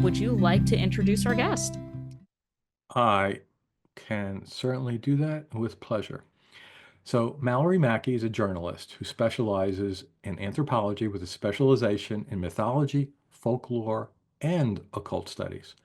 would you like to introduce our guest? I can certainly do that with pleasure. So, Mallory Mackey is a journalist who specializes in anthropology with a specialization in mythology, folklore, and occult studies.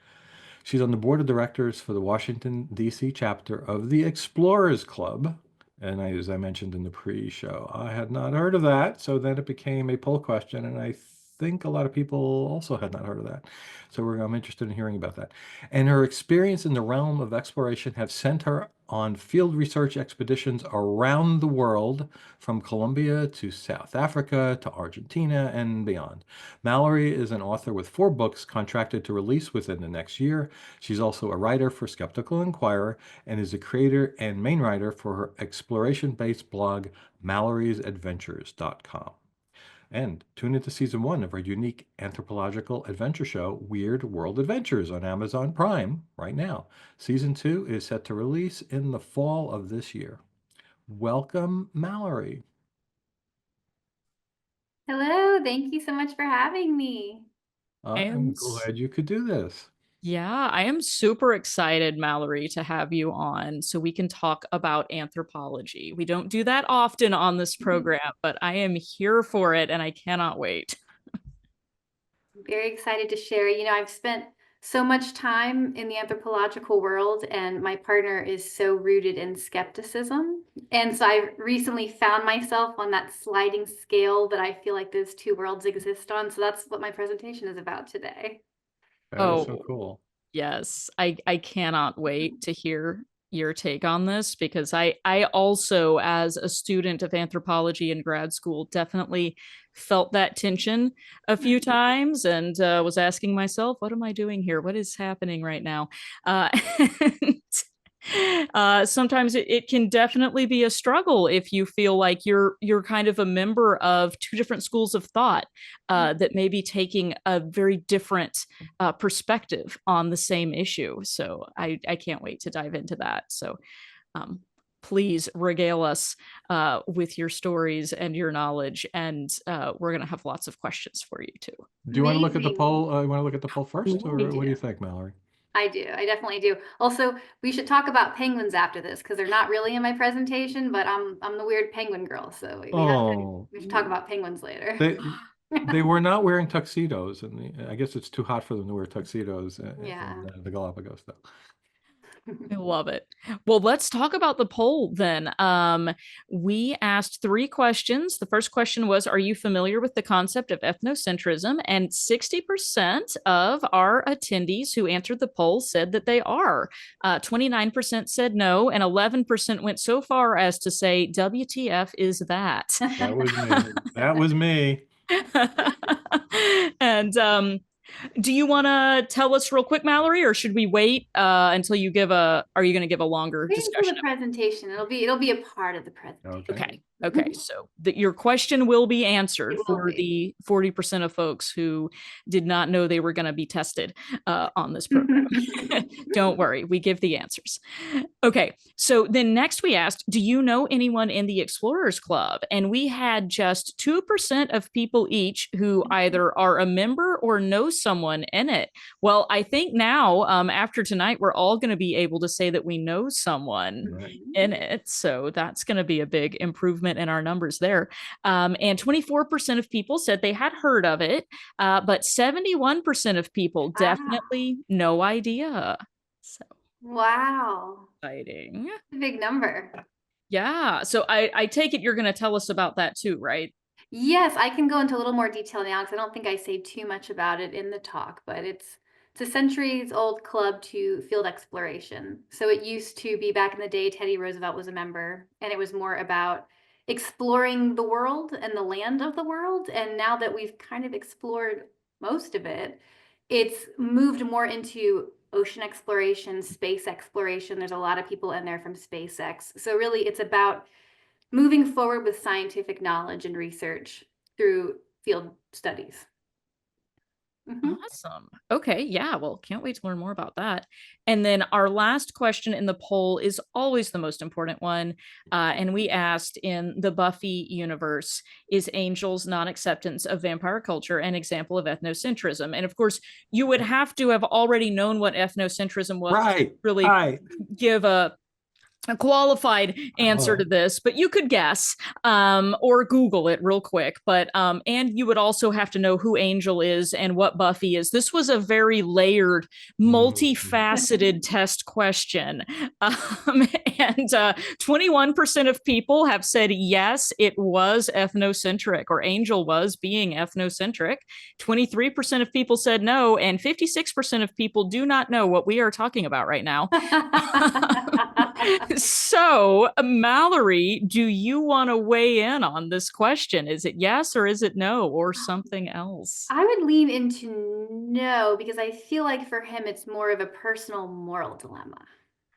She's on the board of directors for the Washington, D.C. chapter of the Explorers Club. And as I mentioned in the pre-show, I had not heard of that. So then it became a poll question, and I think a lot of people also had not heard of that. So I'm interested in hearing about that. And her experience in the realm of exploration have sent her on field research expeditions around the world, from Colombia to South Africa to Argentina and beyond. Mallory is an author with 4 books contracted to release within the next year. She's also a writer for Skeptical Inquirer and is a creator and main writer for her exploration-based blog, Mallorie'sAdventures.com. And tune into season 1 of our unique anthropological adventure show, Weird World Adventures, on Amazon Prime right now. Season 2 is set to release in the fall of this year. Welcome, Mallory. Hello, thank you so much for having me. I'm And glad you could do this. yeah, I am super excited, Mallory, to have you on so we can talk about anthropology. We don't do that often on this program, but I am here for it and I cannot wait. Very excited to share. I've spent so much time in the anthropological world, and my partner is so rooted in skepticism. And so I recently found myself on that sliding scale that I feel like those two worlds exist on. So that's what my presentation is about today. That is so Oh, cool. yes, I cannot wait to hear your take on this because I also, as a student of anthropology in grad school, definitely felt that tension a few times and was asking myself, what am I doing here? What is happening right now? And sometimes it can definitely be a struggle if you feel like you're kind of a member of two different schools of thought that may be taking a very different perspective on the same issue. So I can't wait to dive into that. So um, please regale us with your stories and your knowledge, and we're going to have lots of questions for you too. Do you want to look at the Amazing. poll? You want to look at the poll first, I or what do. do you think, Mallory? I do. I definitely do. Also, we should talk about penguins after this because they're not really in my presentation, but I'm the weird penguin girl, so Oh, we should talk about penguins later. they they were not wearing tuxedos, and I guess it's too hot for them to wear tuxedos in Yeah. the Galapagos, though. I love it. Well, let's talk about the poll then. We asked 3 questions. The first question was, are you familiar with the concept of ethnocentrism? And 60% of our attendees who answered the poll said that they are. 29% said no, and 11% went so far as to say, WTF is that? That was me. That was me. And do you want to tell us real quick, Mallory, or should we wait until you give a? Are you going to give a longer Wait until discussion? the presentation. It'll be a part of the Okay. presentation. Okay. Okay. So your question will be answered It will for be. the 40% of folks who did not know they were going to be tested on this program. Don't worry, we give the answers. Okay. So then next we asked, do you know anyone in the Explorers Club? And we had just 2% of people each who either are a member or know someone in it. Well, I think now, after tonight, we're all going to be able to say that we know someone Right. in it. So that's going to be a big improvement in our numbers there. And 24% of people said they had heard of it, but 71% of people Wow. definitely no idea. So Wow. exciting. A big number. Yeah. So I take it you're going to tell us about that too, right? Yes, I can go into a little more detail now because I don't think I say too much about it in the talk, but it's a centuries old club to field exploration. So it used to be back in the day, Teddy Roosevelt was a member, and it was more about exploring the world and the land of the world. And now that we've kind of explored most of it, it's moved more into ocean exploration, space exploration. There's a lot of people in there from SpaceX. So really it's about moving forward with scientific knowledge and research through field studies. Mhm. Awesome. Okay. Yeah. Well, can't wait to learn more about that. And then our last question in the poll is always the most important one. And we asked, in the Buffy universe, is Angel's non acceptance of vampire culture an example of ethnocentrism? And of course, you would have to have already known what ethnocentrism was to Right. really Hi. give a qualified answer to this, but you could guess or Google it real quick. But and you would also have to know who Angel is and what Buffy is. This was a very layered, Mhm. multifaceted test question. And 21% of people have said yes, it was ethnocentric, or Angel was being ethnocentric. 23% of people said no, and 56% of people do not know what we are talking about right now. So, Mallory, do you want to weigh in on this question? Is it yes or is it no or something else? I would lean into no, because I feel like for him it's more of a personal moral dilemma.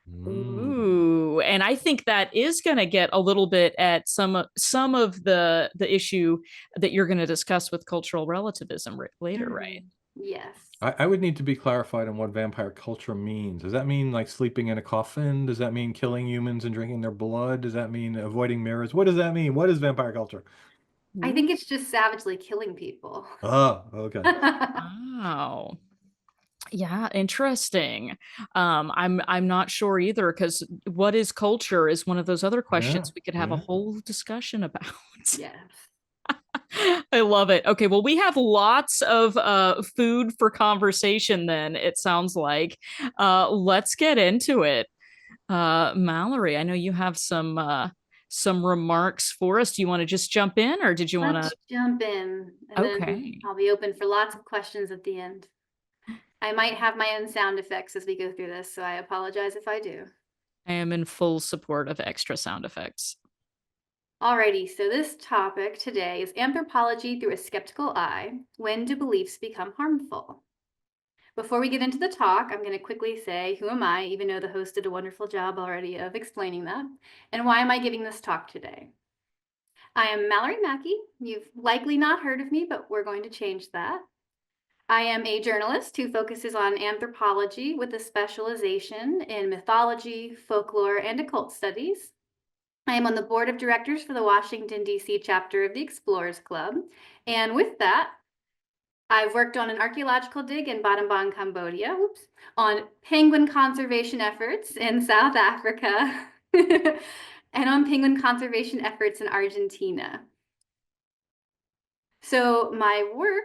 Mm. Ooh, and I think that is going to get a little bit at some of the issue that you're going to discuss with cultural relativism later, right? Yes. I would need to be clarified on what vampire culture means. Does that mean like sleeping in a coffin? Does that mean killing humans and drinking their blood? Does that mean avoiding mirrors? What does that mean? What is vampire culture? I think it's just savagely killing people. Oh, okay. Wow. Yeah, interesting. I'm not sure either, because what is culture is one of those other Yeah, questions we could have a yeah. whole discussion about. Yes. I love it. Okay, well, we have lots of food for conversation then, it sounds like. Let's get into it. Mallory, I know you have some remarks for us. Do you want to just jump in, or did you want Let's to? jump in, and then Okay. I'll be open for lots of questions at the end. I might have my own sound effects as we go through this, so I apologize if I do. I am in full support of extra sound effects. Alrighty, so this topic today is anthropology through a skeptical eye. When do beliefs become harmful? Before we get into the talk, I'm going to quickly say, who am I, even though the host did a wonderful job already of explaining that, and why am I giving this talk today? I am Malorie Mackey. You've likely not heard of me, but we're going to change that. I am a journalist who focuses on anthropology with a specialization in mythology, folklore, and occult studies. I am on the board of directors for the Washington, D.C. chapter of the Explorers Club. And with that, I've worked on an archaeological dig in Battambang, Cambodia, on penguin conservation efforts in South Africa, and on penguin conservation efforts in Argentina. So my work,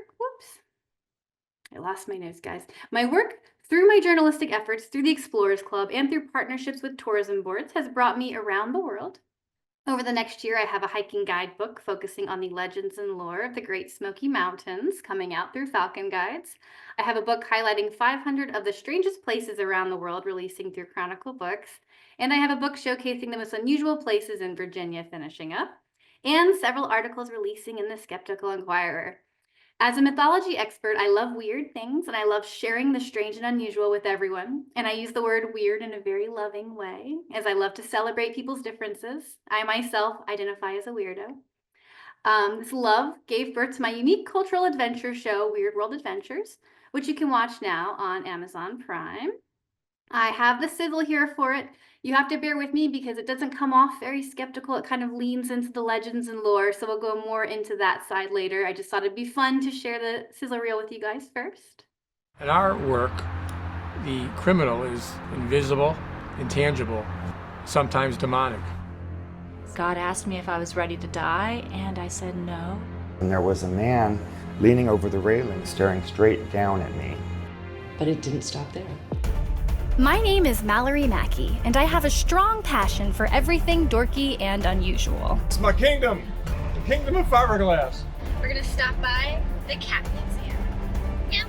I lost my notes, guys. My work through my journalistic efforts, through the Explorers Club, and through partnerships with tourism boards has brought me around the world. Over the next year, I have a hiking guidebook focusing on the legends and lore of the Great Smoky Mountains coming out through Falcon Guides. I have a book highlighting 500 of the strangest places around the world releasing through Chronicle Books. And I have a book showcasing the most unusual places in Virginia finishing up. And several articles releasing in the Skeptical Inquirer. As a mythology expert, I love weird things and I love sharing the strange and unusual with everyone. And I use the word weird in a very loving way, as I love to celebrate people's differences. I myself identify as a weirdo. This love gave birth to my unique cultural adventure show, Weird World Adventures, which you can watch now on Amazon Prime. I have the sizzle here for it. You have to bear with me because it doesn't come off very skeptical. It kind of leans into the legends and lore, so we'll go more into that side later. I just thought it'd be fun to share the sizzle reel with you guys first. In our work, the criminal is invisible, intangible, sometimes demonic. God asked me if I was ready to die, and I said no. And there was a man leaning over the railing, staring straight down at me. But it didn't stop there. My name is Malorie Mackey, and I have a strong passion for everything dorky and unusual. It's my kingdom, the kingdom of fiberglass. We're gonna stop by the Cat Museum.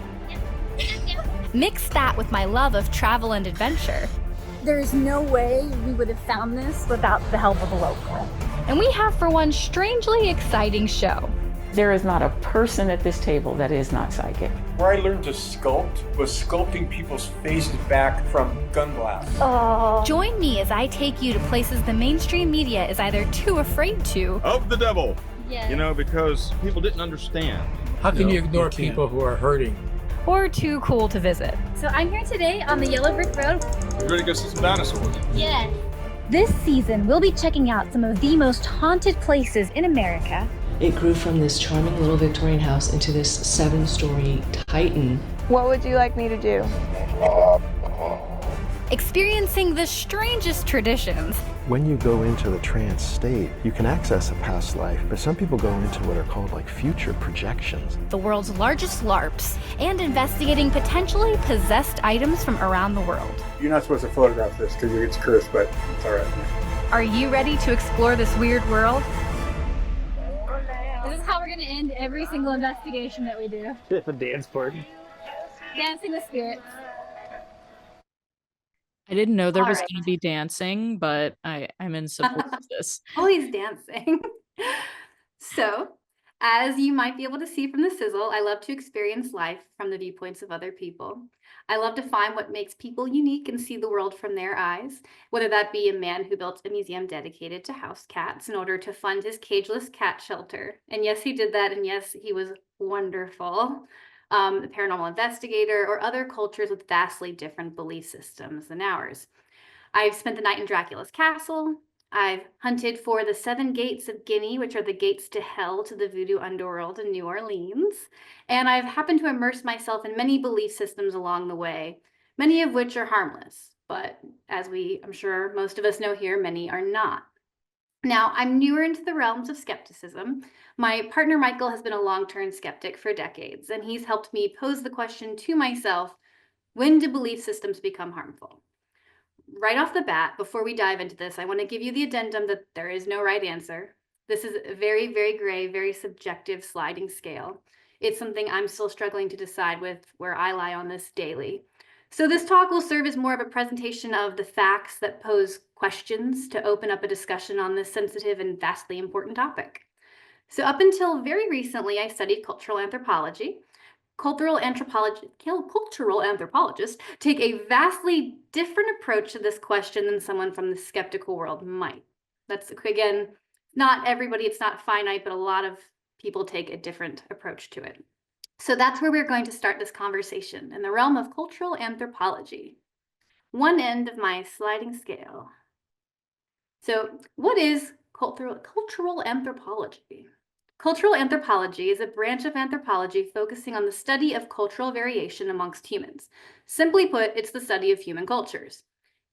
Mix that with my love of travel and adventure. There is no way we would have found this without the help of a local. And we have for one strangely exciting show. There is not a person at this table that is not psychic. Where I learned to sculpt was sculpting people's faces back from gun blasts. Oh. Join me as I take you to places the mainstream media is either too afraid to. Of the devil. Yes. You know, because people didn't understand. How can No, you ignore you can't. people who are hurting or too cool to visit. So I'm here today on the Yellow Brick Road. You ready to go see some dinosaurs? Yes. This season, we'll be checking out some of the most haunted places in America. It grew from this charming little Victorian house into this 7-story titan. What would you like me to do? Experiencing the strangest traditions. When you go into the trance state, you can access a past life, but some people go into what are called like future projections. The world's largest LARPs, and investigating potentially possessed items from around the world. You're not supposed to photograph this because it's cursed, but it's all right. Are you ready to explore this weird world? This is how we're going to end every single investigation that we do. The dance part. Dancing with spirits. I didn't know there All was right. going to be dancing, but I'm in support of this. Always dancing. So, as you might be able to see from the sizzle, I love to experience life from the viewpoints of other people. I love to find what makes people unique and see the world from their eyes, whether that be a man who built a museum dedicated to house cats in order to fund his cageless cat shelter. And yes, he did that, and yes, he was wonderful. A paranormal investigator, or other cultures with vastly different belief systems than ours. I've spent the night in Dracula's castle. I've hunted for the 7 gates of Guinea, which are the gates to hell to the voodoo underworld in New Orleans. And I've happened to immerse myself in many belief systems along the way, many of which are harmless. But as I'm sure most of us know here, many are not. Now, I'm newer into the realms of skepticism. My partner Michael has been a long-term skeptic for decades, and he's helped me pose the question to myself, when do belief systems become harmful? Right off the bat, before we dive into this, I want to give you the addendum that there is no right answer. This is a very, very gray, very subjective sliding scale. It's something I'm still struggling to decide with where I lie on this daily. So this talk will serve as more of a presentation of the facts that pose questions to open up a discussion on this sensitive and vastly important topic. So up until very recently, I studied cultural anthropology. Cultural anthropologists take a vastly different approach to this question than someone from the skeptical world might. That's, again, not everybody, it's not finite, but a lot of people take a different approach to it. So that's where we're going to start this conversation, in the realm of cultural anthropology. One end of my sliding scale. So what is cultural anthropology? Cultural anthropology is a branch of anthropology focusing on the study of cultural variation amongst humans. Simply put, it's the study of human cultures.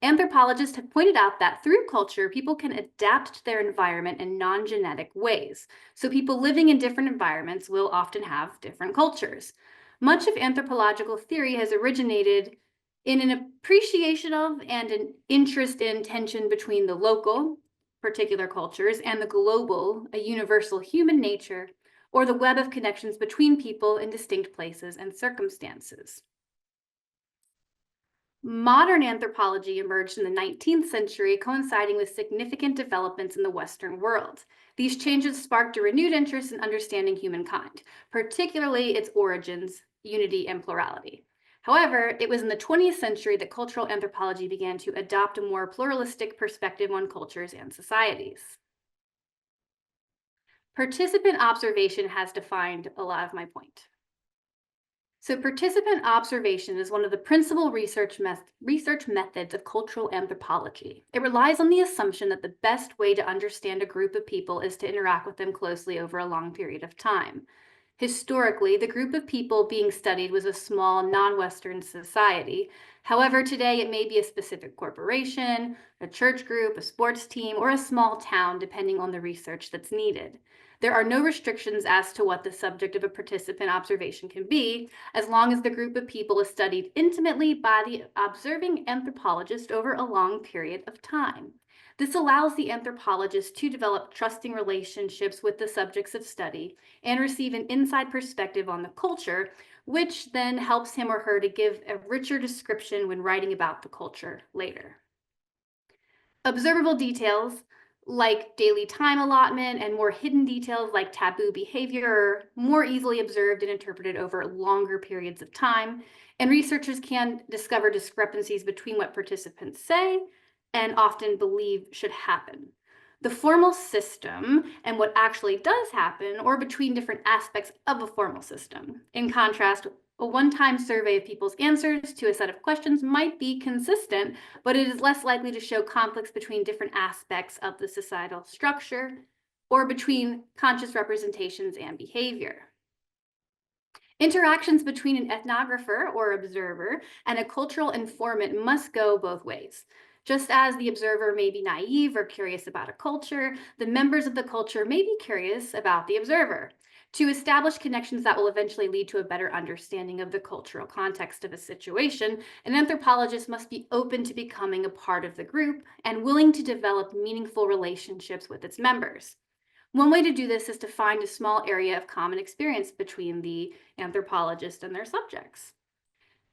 Anthropologists have pointed out that through culture, people can adapt to their environment in non-genetic ways. So people living in different environments will often have different cultures. Much of anthropological theory has originated in an appreciation of and an interest in tension between the local, particular cultures, and the global, a universal human nature, or the web of connections between people in distinct places and circumstances. Modern anthropology emerged in the 19th century, coinciding with significant developments in the Western world. These changes sparked a renewed interest in understanding humankind, particularly its origins, unity, and plurality. However, it was in the 20th century that cultural anthropology began to adopt a more pluralistic perspective on cultures and societies. Participant observation has defined a lot of my point. So participant observation is one of the principal research methods of cultural anthropology. It relies on the assumption that the best way to understand a group of people is to interact with them closely over a long period of time. Historically, the group of people being studied was a small, non-Western society. However, today it may be a specific corporation, a church group, a sports team, or a small town, depending on the research that's needed. There are no restrictions as to what the subject of a participant observation can be, as long as the group of people is studied intimately by the observing anthropologist over a long period of time. This allows the anthropologist to develop trusting relationships with the subjects of study and receive an inside perspective on the culture, which then helps him or her to give a richer description when writing about the culture later. Observable details like daily time allotment and more hidden details like taboo behavior are more easily observed and interpreted over longer periods of time, and researchers can discover discrepancies between what participants say and often believe should happen. The formal system and what actually does happen, or between different aspects of a formal system. In contrast, A one-time survey of people's answers to a set of questions might be consistent, but it is less likely to show conflicts between different aspects of the societal structure or between conscious representations and behavior. Interactions between an ethnographer or observer and a cultural informant must go both ways. Just as the observer may be naive or curious about a culture, the members of the culture may be curious about the observer. To establish connections that will eventually lead to a better understanding of the cultural context of a situation, an anthropologist must be open to becoming a part of the group and willing to develop meaningful relationships with its members. One way to do this is to find a small area of common experience between the anthropologist and their subjects,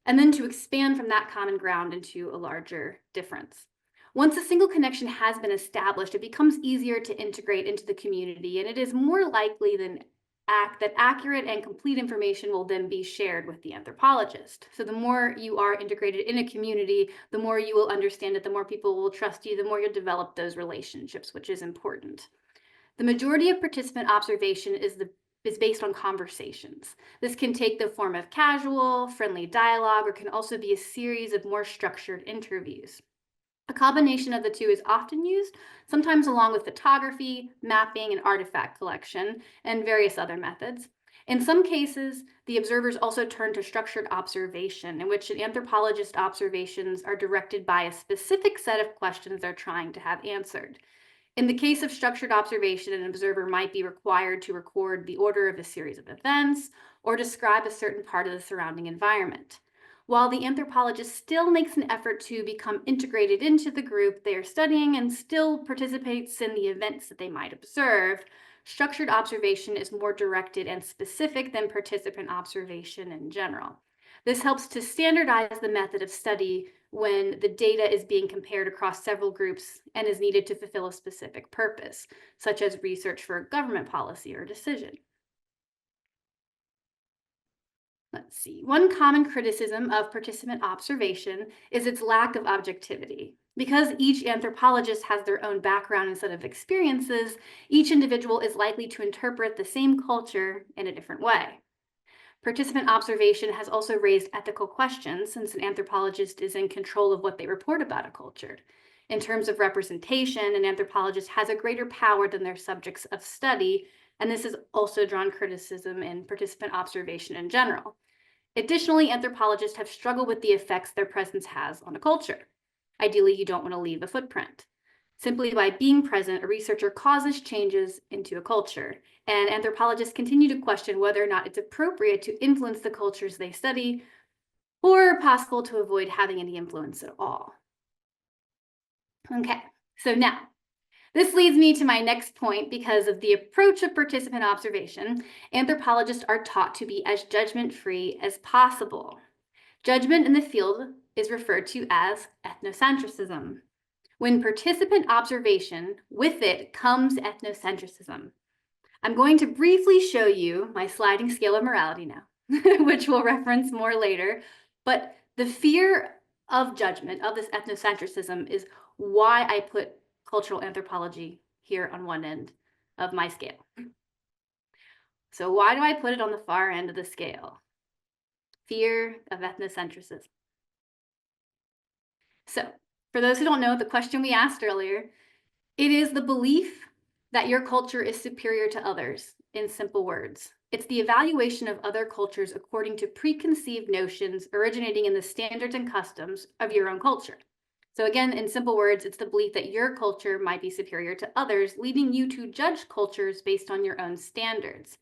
and then to expand from that common ground into a larger difference. Once a single connection has been established, it becomes easier to integrate into the community, and it is more likely that accurate and complete information will then be shared with the anthropologist. So the more you are integrated in a community, the more you will understand it, the more people will trust you, the more you'll develop those relationships, which is important. The majority of participant observation is based on conversations. This can take the form of casual, friendly dialogue, or can also be a series of more structured interviews. A combination of the two is often used, sometimes along with photography, mapping, and artifact collection, and various other methods. In some cases, the observers also turn to structured observation, in which an anthropologist's observations are directed by a specific set of questions they're trying to have answered. In the case of structured observation, an observer might be required to record the order of a series of events or describe a certain part of the surrounding environment. While the anthropologist still makes an effort to become integrated into the group they are studying and still participates in the events that they might observe, structured observation is more directed and specific than participant observation in general. This helps to standardize the method of study when the data is being compared across several groups and is needed to fulfill a specific purpose, such as research for a government policy or decision. Let's see. One common criticism of participant observation is its lack of objectivity. Because each anthropologist has their own background and set of experiences, each individual is likely to interpret the same culture in a different way. Participant observation has also raised ethical questions since an anthropologist is in control of what they report about a culture. In terms of representation, an anthropologist has a greater power than their subjects of study, and this has also drawn criticism in participant observation in general. Additionally, anthropologists have struggled with the effects their presence has on a culture. Ideally, you don't want to leave a footprint. Simply by being present, a researcher causes changes into a culture, and anthropologists continue to question whether or not it's appropriate to influence the cultures they study, or possible to avoid having any influence at all. Okay, so now, this leads me to my next point. Because of the approach of participant observation, anthropologists are taught to be as judgment-free as possible. Judgment in the field is referred to as ethnocentrism. When participant observation, with it comes ethnocentrism. I'm going to briefly show you my sliding scale of morality now, which we'll reference more later, but the fear of judgment, of this ethnocentrism, is why I put cultural anthropology here on one end of my scale. So why do I put it on the far end of the scale? Fear of ethnocentrism. So, for those who don't know, the question we asked earlier, it is the belief that your culture is superior to others, in simple words. It's the evaluation of other cultures according to preconceived notions originating in the standards and customs of your own culture. So again, in simple words, it's the belief that your culture might be superior to others, leading you to judge cultures based on your own standards.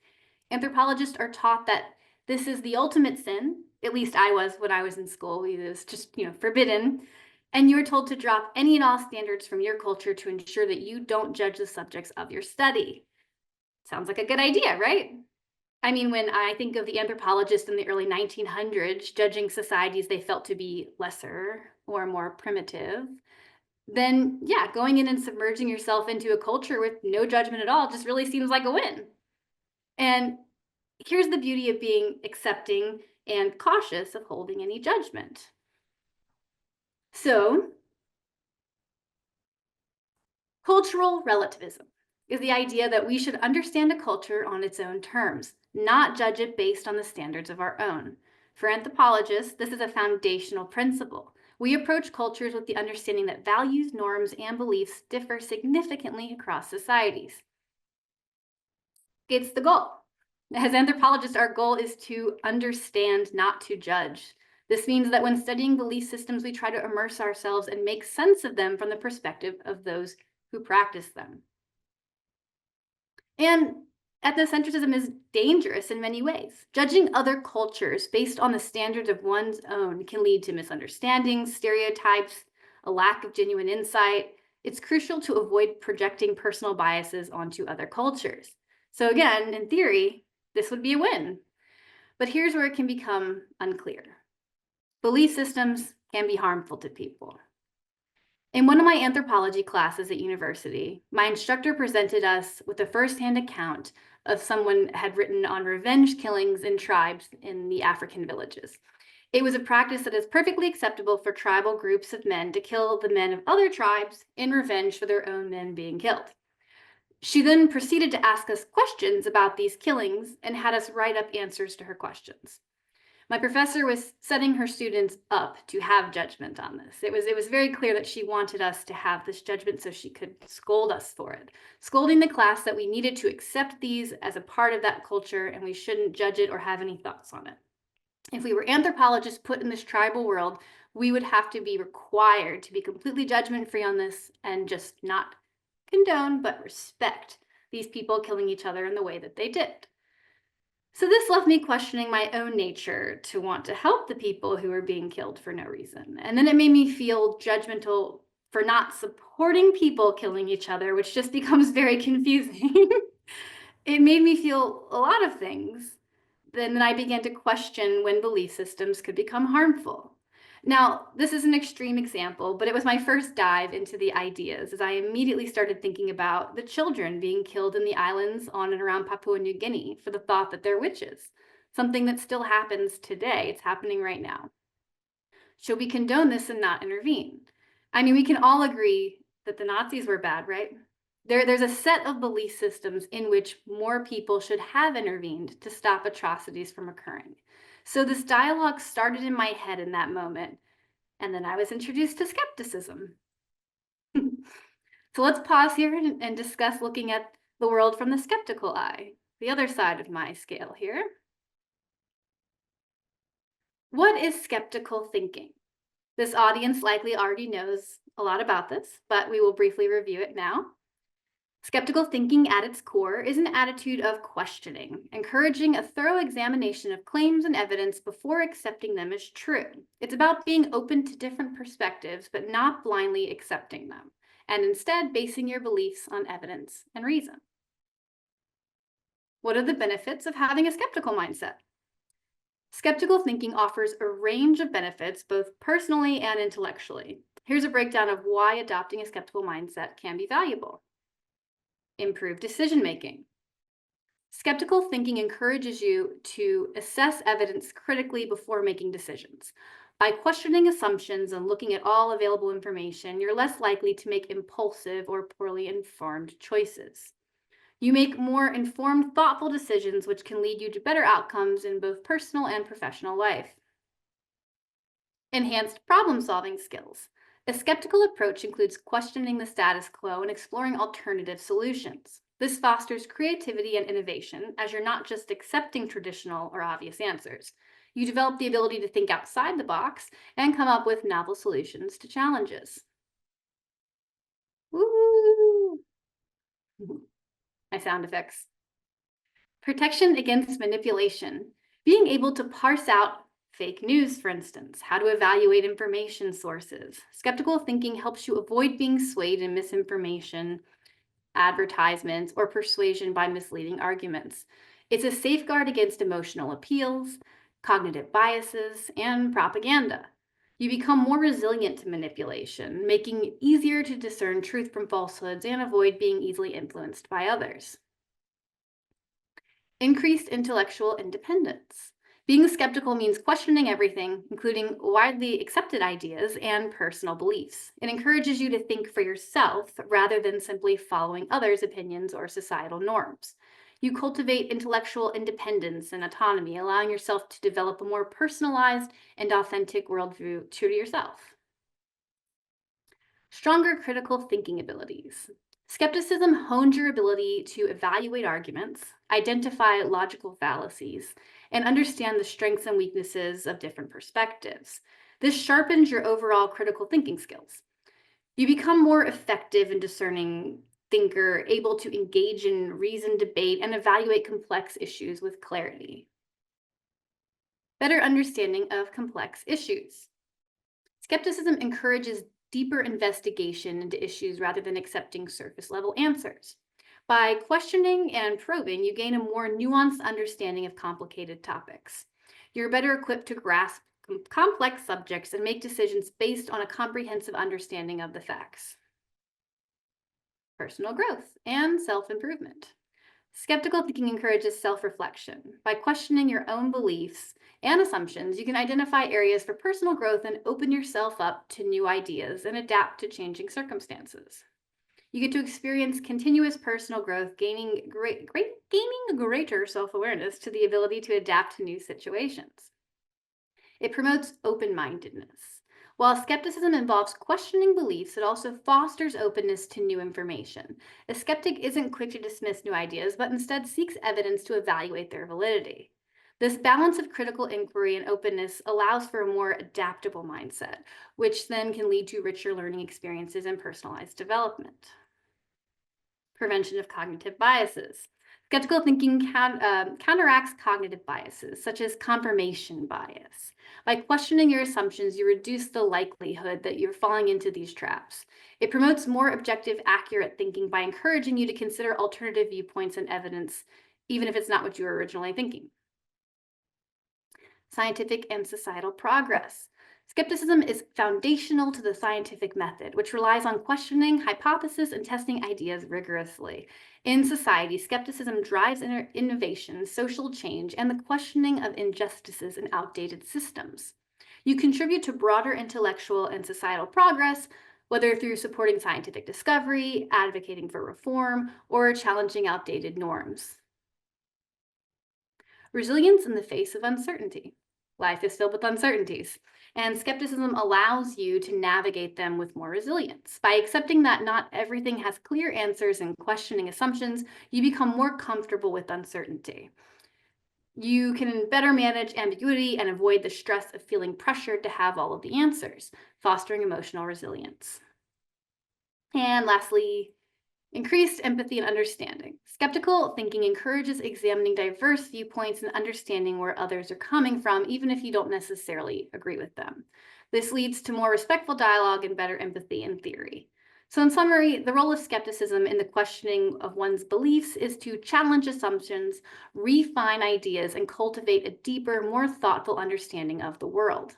Anthropologists are taught that this is the ultimate sin. At least I was when I was in school. It was just, forbidden. And you're told to drop any and all standards from your culture to ensure that you don't judge the subjects of your study. Sounds like a good idea, right? I mean, when I think of the anthropologists in the early 1900s judging societies they felt to be lesser or more primitive, then yeah, going in and submerging yourself into a culture with no judgment at all just really seems like a win. And here's the beauty of being accepting and cautious of holding any judgment. So, cultural relativism is the idea that we should understand a culture on its own terms, not judge it based on the standards of our own. For anthropologists, this is a foundational principle. We approach cultures with the understanding that values, norms, and beliefs differ significantly across societies. It's the goal. As anthropologists, our goal is to understand, not to judge. This means that when studying belief systems, we try to immerse ourselves and make sense of them from the perspective of those who practice them. And ethnocentrism is dangerous in many ways. Judging other cultures based on the standards of one's own can lead to misunderstandings, stereotypes, a lack of genuine insight. It's crucial to avoid projecting personal biases onto other cultures. So again, in theory, this would be a win. But here's where it can become unclear. Belief systems can be harmful to people. In one of my anthropology classes at university, my instructor presented us with a firsthand account of someone had written on revenge killings in tribes in the African villages. It was a practice that is perfectly acceptable for tribal groups of men to kill the men of other tribes in revenge for their own men being killed. She then proceeded to ask us questions about these killings and had us write up answers to her questions. My professor was setting her students up to have judgment on this. It was very clear that she wanted us to have this judgment so she could scold us for it, scolding the class that we needed to accept these as a part of that culture and we shouldn't judge it or have any thoughts on it. If we were anthropologists put in this tribal world, we would have to be required to be completely judgment-free on this and just not condone, but respect these people killing each other in the way that they did. So this left me questioning my own nature to want to help the people who were being killed for no reason. And then it made me feel judgmental for not supporting people killing each other, which just becomes very confusing. It made me feel a lot of things. Then I began to question when belief systems could become harmful. Now, this is an extreme example, but it was my first dive into the ideas as I immediately started thinking about the children being killed in the islands on and around Papua New Guinea for the thought that they're witches, something that still happens today. It's happening right now. Should we condone this and not intervene? I mean, we can all agree that the Nazis were bad, right? There's a set of belief systems in which more people should have intervened to stop atrocities from occurring. So this dialogue started in my head in that moment, and then I was introduced to skepticism. So let's pause here and discuss looking at the world from the skeptical eye, the other side of my scale here. What is skeptical thinking? This audience likely already knows a lot about this, but we will briefly review it now. Skeptical thinking at its core is an attitude of questioning, encouraging a thorough examination of claims and evidence before accepting them as true. It's about being open to different perspectives, but not blindly accepting them, and instead basing your beliefs on evidence and reason. What are the benefits of having a skeptical mindset? Skeptical thinking offers a range of benefits, both personally and intellectually. Here's a breakdown of why adopting a skeptical mindset can be valuable. Improve decision-making. Skeptical thinking encourages you to assess evidence critically before making decisions. By questioning assumptions and looking at all available information, you're less likely to make impulsive or poorly informed choices. You make more informed, thoughtful decisions, which can lead you to better outcomes in both personal and professional life. Enhanced problem-solving skills. A skeptical approach includes questioning the status quo and exploring alternative solutions. This fosters creativity and innovation, as you're not just accepting traditional or obvious answers. You develop the ability to think outside the box and come up with novel solutions to challenges. Woo! My sound effects. Protection against manipulation. Being able to parse out fake news, for instance, how to evaluate information sources. Skeptical thinking helps you avoid being swayed in misinformation, advertisements, or persuasion by misleading arguments. It's a safeguard against emotional appeals, cognitive biases, and propaganda. You become more resilient to manipulation, making it easier to discern truth from falsehoods and avoid being easily influenced by others. Increased intellectual independence. Being skeptical means questioning everything, including widely accepted ideas and personal beliefs. It encourages you to think for yourself rather than simply following others' opinions or societal norms. You cultivate intellectual independence and autonomy, allowing yourself to develop a more personalized and authentic worldview true to yourself. Stronger critical thinking abilities. Skepticism hones your ability to evaluate arguments, identify logical fallacies, and understand the strengths and weaknesses of different perspectives. This sharpens your overall critical thinking skills. You become more effective and discerning thinker, able to engage in reasoned debate and evaluate complex issues with clarity. Better understanding of complex issues. Skepticism encourages deeper investigation into issues rather than accepting surface level answers. By questioning and probing, you gain a more nuanced understanding of complicated topics. You're better equipped to grasp complex subjects and make decisions based on a comprehensive understanding of the facts. Personal growth and self-improvement. Skeptical thinking encourages self-reflection. By questioning your own beliefs and assumptions, you can identify areas for personal growth and open yourself up to new ideas and adapt to changing circumstances. You get to experience continuous personal growth, gaining greater self-awareness to the ability to adapt to new situations. It promotes open-mindedness. While skepticism involves questioning beliefs, it also fosters openness to new information. A skeptic isn't quick to dismiss new ideas, but instead seeks evidence to evaluate their validity. This balance of critical inquiry and openness allows for a more adaptable mindset, which then can lead to richer learning experiences and personalized development. Prevention of cognitive biases. Skeptical thinking counteracts cognitive biases, such as confirmation bias. By questioning your assumptions, you reduce the likelihood that you're falling into these traps. It promotes more objective, accurate thinking by encouraging you to consider alternative viewpoints and evidence, even if it's not what you were originally thinking. Scientific and societal progress. Skepticism is foundational to the scientific method, which relies on questioning, hypothesis, and testing ideas rigorously. In society, skepticism drives innovation, social change, and the questioning of injustices and outdated systems. You contribute to broader intellectual and societal progress, whether through supporting scientific discovery, advocating for reform, or challenging outdated norms. Resilience in the face of uncertainty. Life is filled with uncertainties, and skepticism allows you to navigate them with more resilience. By accepting that not everything has clear answers and questioning assumptions, you become more comfortable with uncertainty. You can better manage ambiguity and avoid the stress of feeling pressured to have all of the answers, fostering emotional resilience. And lastly, increased empathy and understanding. Skeptical thinking encourages examining diverse viewpoints and understanding where others are coming from, even if you don't necessarily agree with them. This leads to more respectful dialogue and better empathy in theory. So in summary, the role of skepticism in the questioning of one's beliefs is to challenge assumptions, refine ideas, and cultivate a deeper, more thoughtful understanding of the world.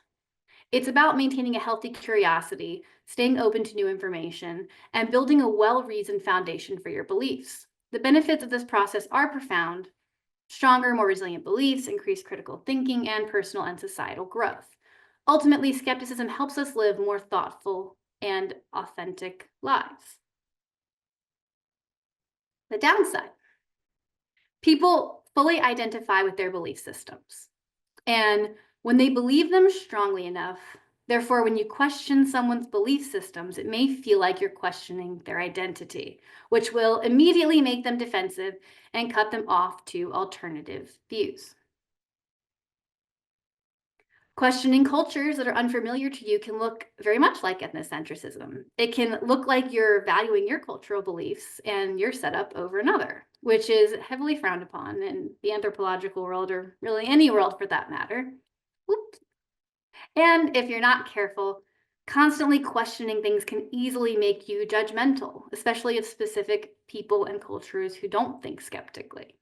It's about maintaining a healthy curiosity, staying open to new information, and building a well-reasoned foundation for your beliefs. The benefits of this process are profound: stronger, more resilient beliefs, increased critical thinking, and personal and societal growth. Ultimately, skepticism helps us live more thoughtful and authentic lives. The downside: people fully identify with their belief systems. And when they believe them strongly enough, therefore, when you question someone's belief systems, it may feel like you're questioning their identity, which will immediately make them defensive and cut them off to alternative views. Questioning cultures that are unfamiliar to you can look very much like ethnocentrism. It can look like you're valuing your cultural beliefs and your setup over another, which is heavily frowned upon in the anthropological world, or really any world for that matter. Whoops. And if you're not careful, constantly questioning things can easily make you judgmental, especially of specific people and cultures who don't think skeptically.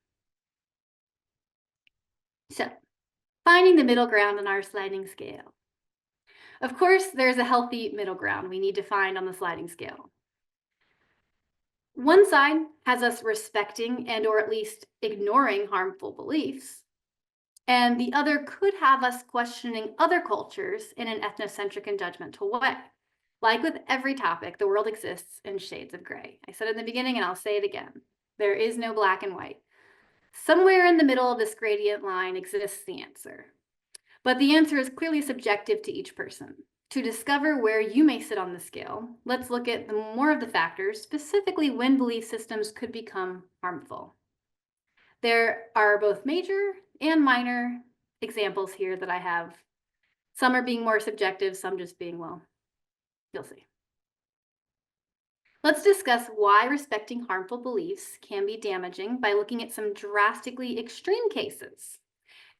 So, finding the middle ground on our sliding scale. Of course, there's a healthy middle ground we need to find on the sliding scale. One side has us respecting and or at least ignoring harmful beliefs, and the other could have us questioning other cultures in an ethnocentric and judgmental way. Like with every topic, the world exists in shades of gray. I said it in the beginning and I'll say it again. There is no black and white. Somewhere in the middle of this gradient line exists the answer. But the answer is clearly subjective to each person. To discover where you may sit on the scale, let's look at more of the factors, specifically when belief systems could become harmful. There are both major and minor examples here that I have. Some are being more subjective, some just being, well, you'll see. Let's discuss why respecting harmful beliefs can be damaging by looking at some drastically extreme cases.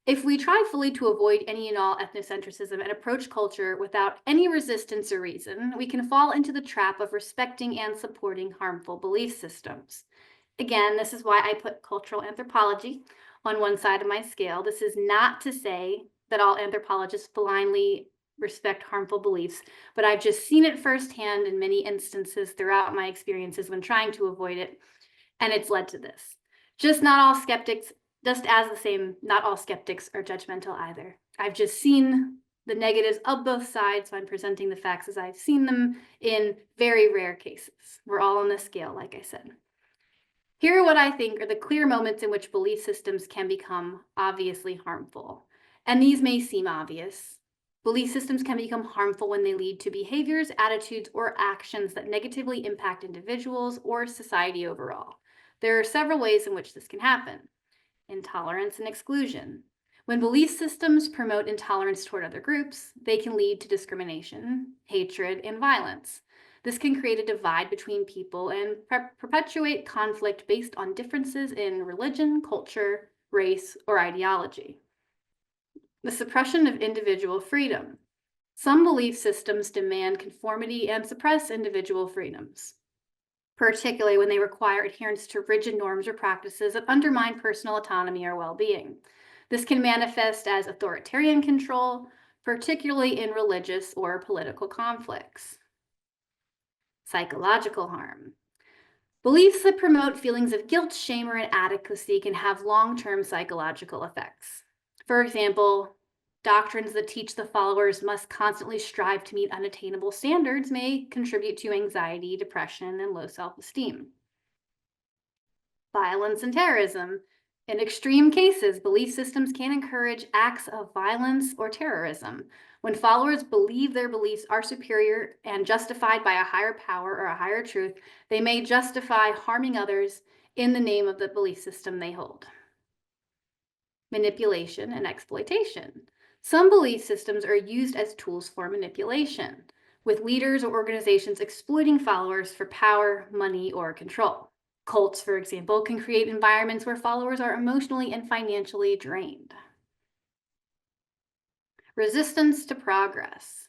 If we try fully to avoid any and all ethnocentrism and approach culture without any resistance or reason, we can fall into the trap of respecting and supporting harmful belief systems. Again, this is why I put cultural anthropology on one side of my scale. This is not to say that all anthropologists blindly respect harmful beliefs, but I've just seen it firsthand in many instances throughout my experiences when trying to avoid it, and it's led to this. Not all skeptics are judgmental either. I've just seen the negatives of both sides, so I'm presenting the facts as I've seen them in very rare cases. We're all on the scale, like I said. Here are what I think are the clear moments in which belief systems can become obviously harmful. And these may seem obvious. Belief systems can become harmful when they lead to behaviors, attitudes, or actions that negatively impact individuals or society overall. There are several ways in which this can happen. Intolerance and exclusion. When belief systems promote intolerance toward other groups, they can lead to discrimination, hatred, and violence. This can create a divide between people and perpetuate conflict based on differences in religion, culture, race, or ideology. The suppression of individual freedom. Some belief systems demand conformity and suppress individual freedoms, particularly when they require adherence to rigid norms or practices that undermine personal autonomy or well-being. This can manifest as authoritarian control, particularly in religious or political conflicts. Psychological harm. Beliefs that promote feelings of guilt, shame, or inadequacy can have long-term psychological effects. For example, doctrines that teach the followers must constantly strive to meet unattainable standards may contribute to anxiety, depression, and low self-esteem. Violence and terrorism. In extreme cases, belief systems can encourage acts of violence or terrorism. When followers believe their beliefs are superior and justified by a higher power or a higher truth, they may justify harming others in the name of the belief system they hold. Manipulation and exploitation. Some belief systems are used as tools for manipulation, with leaders or organizations exploiting followers for power, money, or control. Cults, for example, can create environments where followers are emotionally and financially drained. Resistance to progress.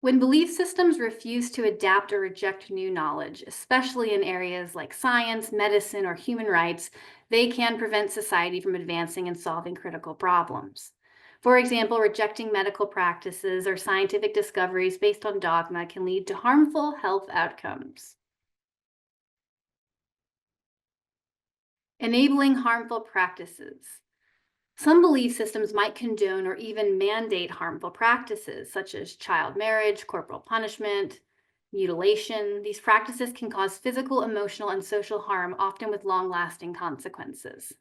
When belief systems refuse to adapt or reject new knowledge, especially in areas like science, medicine, or human rights, they can prevent society from advancing and solving critical problems. For example, rejecting medical practices or scientific discoveries based on dogma can lead to harmful health outcomes. Enabling harmful practices. Some belief systems might condone or even mandate harmful practices, such as child marriage, corporal punishment, mutilation. These practices can cause physical, emotional, and social harm, often with long-lasting consequences.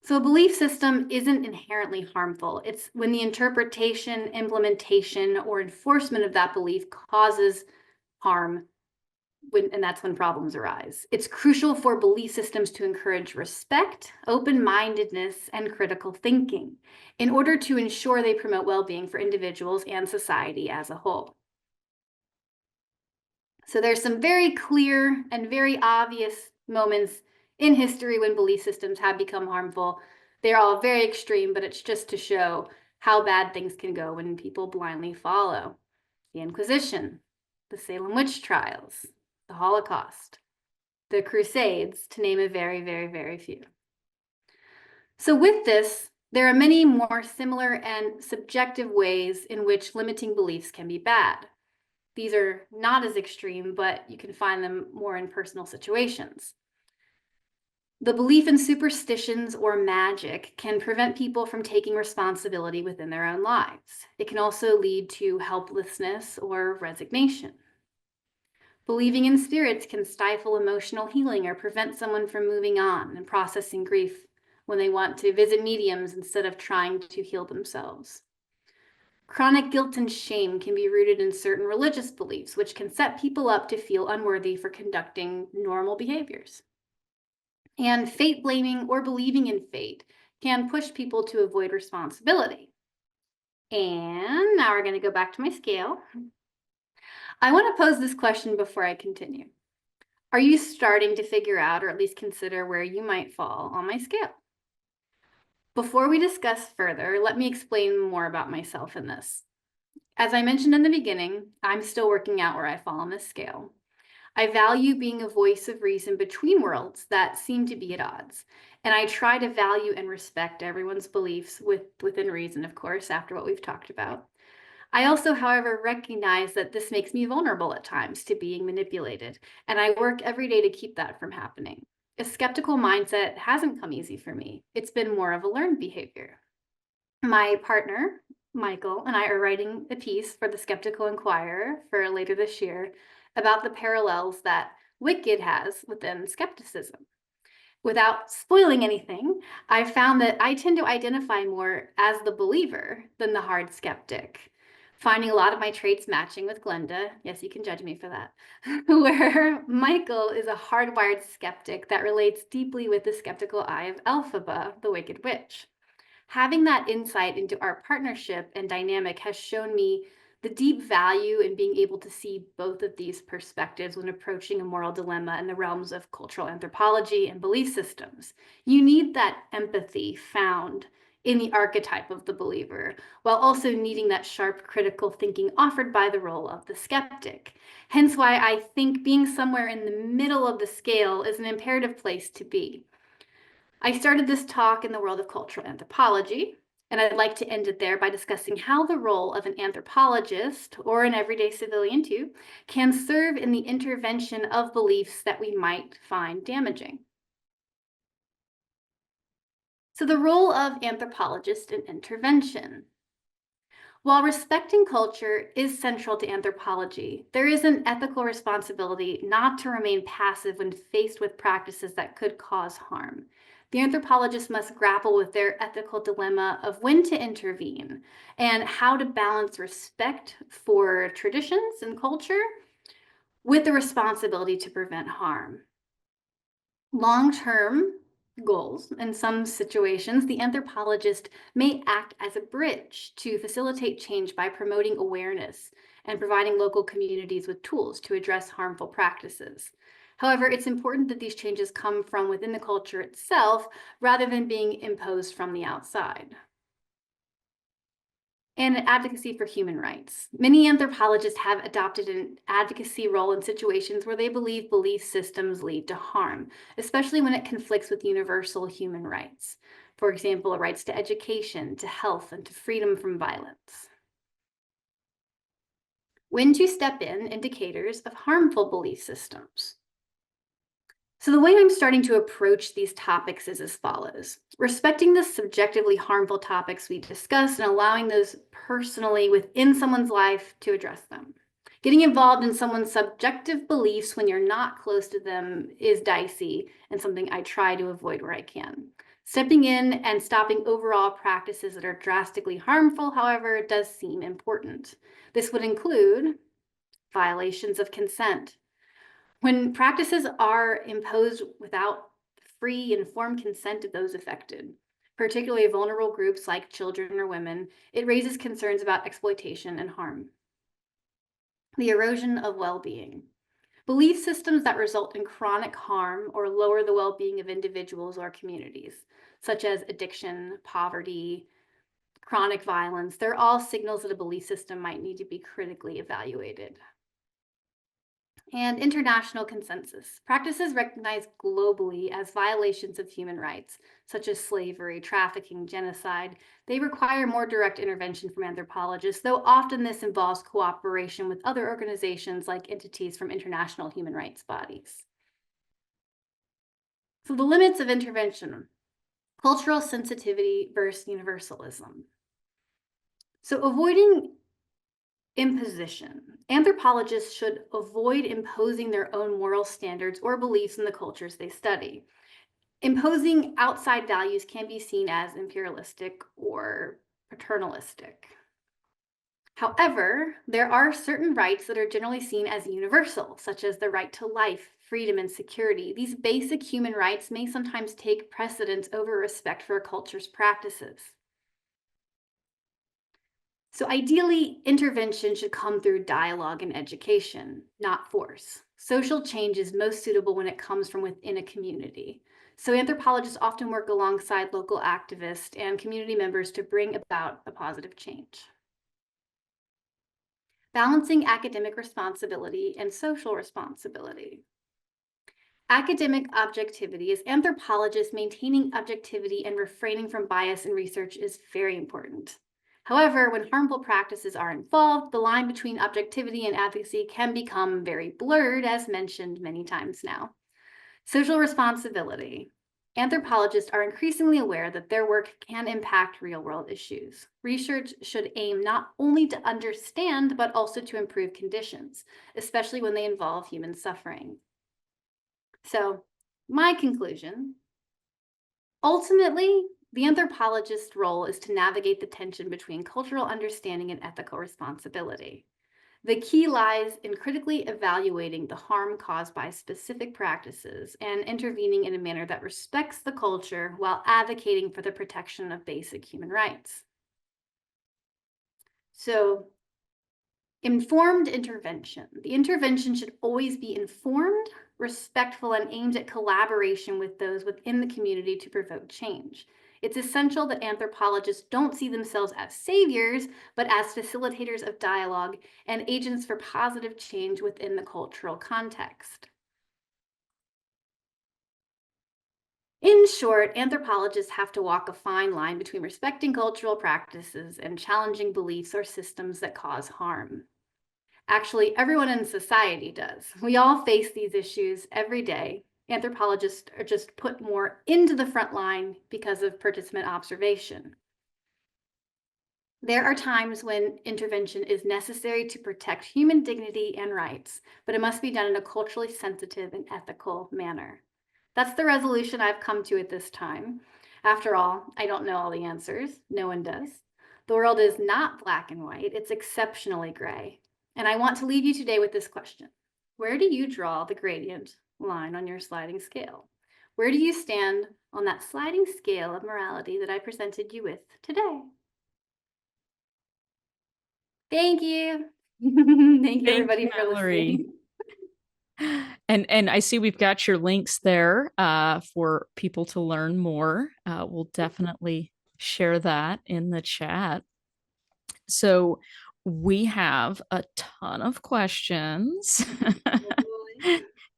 So a belief system isn't inherently harmful. It's when the interpretation, implementation, or enforcement of that belief causes harm, and that's when problems arise. It's crucial for belief systems to encourage respect, open-mindedness, and critical thinking in order to ensure they promote well-being for individuals and society as a whole. So there's some very clear and very obvious moments in history when belief systems have become harmful. They're all very extreme, but it's just to show how bad things can go when people blindly follow. The Inquisition, the Salem witch trials, the Holocaust, the Crusades, to name a very, very, very few. So with this, there are many more similar and subjective ways in which limiting beliefs can be bad. These are not as extreme, but you can find them more in personal situations. The belief in superstitions or magic can prevent people from taking responsibility within their own lives. It can also lead to helplessness or resignation. Believing in spirits can stifle emotional healing or prevent someone from moving on and processing grief when they want to visit mediums instead of trying to heal themselves. Chronic guilt and shame can be rooted in certain religious beliefs, which can set people up to feel unworthy for conducting normal behaviors. And fate blaming or believing in fate can push people to avoid responsibility. And now we're going to go back to my scale. I want to pose this question before I continue. Are you starting to figure out, or at least consider, where you might fall on my scale? Before we discuss further, let me explain more about myself in this. As I mentioned in the beginning, I'm still working out where I fall on this scale. I value being a voice of reason between worlds that seem to be at odds, and I try to value and respect everyone's beliefs within reason, of course, after what we've talked about. I also, however, recognize that this makes me vulnerable at times to being manipulated, and I work every day to keep that from happening. A skeptical mindset hasn't come easy for me. It's been more of a learned behavior. My partner, Michael, and I are writing a piece for the Skeptical Inquirer for later this year about the parallels that Wicked has within skepticism. Without spoiling anything, I've found that I tend to identify more as the believer than the hard skeptic, finding a lot of my traits matching with Glenda. Yes, you can judge me for that. Where Michael is a hardwired skeptic that relates deeply with the skeptical eye of Elphaba, the Wicked Witch. Having that insight into our partnership and dynamic has shown me the deep value in being able to see both of these perspectives when approaching a moral dilemma in the realms of cultural anthropology and belief systems. You need that empathy found in the archetype of the believer, while also needing that sharp critical thinking offered by the role of the skeptic. Hence why I think being somewhere in the middle of the scale is an imperative place to be. I started this talk in the world of cultural anthropology, and I'd like to end it there by discussing how the role of an anthropologist, or an everyday civilian too, can serve in the intervention of beliefs that we might find damaging. So the role of anthropologist in intervention. While respecting culture is central to anthropology, there is an ethical responsibility not to remain passive when faced with practices that could cause harm. The anthropologist must grapple with their ethical dilemma of when to intervene and how to balance respect for traditions and culture with the responsibility to prevent harm. Long-term goals, in some situations, the anthropologist may act as a bridge to facilitate change by promoting awareness and providing local communities with tools to address harmful practices. However, it's important that these changes come from within the culture itself rather than being imposed from the outside. And advocacy for human rights. Many anthropologists have adopted an advocacy role in situations where they believe belief systems lead to harm, especially when it conflicts with universal human rights. For example, rights to education, to health, and to freedom from violence. When to step in, indicators of harmful belief systems. So the way I'm starting to approach these topics is as follows. Respecting the subjectively harmful topics we discuss and allowing those personally within someone's life to address them. Getting involved in someone's subjective beliefs when you're not close to them is dicey and something I try to avoid where I can. Stepping in and stopping overall practices that are drastically harmful, however, does seem important. This would include violations of consent. When practices are imposed without free, informed consent of those affected, particularly vulnerable groups like children or women, it raises concerns about exploitation and harm. The erosion of well-being. Belief systems that result in chronic harm or lower the well-being of individuals or communities, such as addiction, poverty, chronic violence, they're all signals that a belief system might need to be critically evaluated. And international consensus. Practices recognized globally as violations of human rights, such as slavery, trafficking, genocide. They require more direct intervention from anthropologists, though often this involves cooperation with other organizations like entities from international human rights bodies. So the limits of intervention. Cultural sensitivity versus universalism. So avoiding imposition. Anthropologists should avoid imposing their own moral standards or beliefs in the cultures they study. Imposing outside values can be seen as imperialistic or paternalistic. However, there are certain rights that are generally seen as universal, such as the right to life, freedom, and security. These basic human rights may sometimes take precedence over respect for a culture's practices. So ideally, intervention should come through dialogue and education, not force. Social change is most suitable when it comes from within a community. So anthropologists often work alongside local activists and community members to bring about a positive change. Balancing academic responsibility and social responsibility. Academic objectivity as anthropologists maintaining objectivity and refraining from bias in research is very important. However, when harmful practices are involved, the line between objectivity and advocacy can become very blurred, as mentioned many times now. Social responsibility. Anthropologists are increasingly aware that their work can impact real-world issues. Research should aim not only to understand, but also to improve conditions, especially when they involve human suffering. So, my conclusion, ultimately, the anthropologist's role is to navigate the tension between cultural understanding and ethical responsibility. The key lies in critically evaluating the harm caused by specific practices and intervening in a manner that respects the culture while advocating for the protection of basic human rights. So, informed intervention. The intervention should always be informed, respectful, and aimed at collaboration with those within the community to provoke change. It's essential that anthropologists don't see themselves as saviors, but as facilitators of dialogue and agents for positive change within the cultural context. In short, anthropologists have to walk a fine line between respecting cultural practices and challenging beliefs or systems that cause harm. Actually, everyone in society does. We all face these issues every day. Anthropologists are just put more into the front line because of participant observation. There are times when intervention is necessary to protect human dignity and rights, but it must be done in a culturally sensitive and ethical manner. That's the resolution I've come to at this time. After all, I don't know all the answers. No one does. The world is not black and white. It's exceptionally gray. And I want to leave you today with this question. Where do you draw the gradient line on your sliding scale? Where do you stand on that sliding scale of morality that I presented you with today? Thank you. Thank you, everybody, for listening. And I see we've got your links there for people to learn more. We'll definitely share that in the chat. So we have a ton of questions.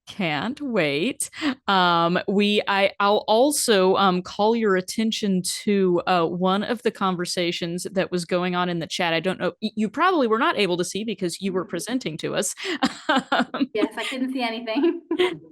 Can't wait. I'll also call your attention to one of the conversations that was going on in the chat. I don't know, you probably were not able to see because you were presenting to us. Yes, I couldn't see anything.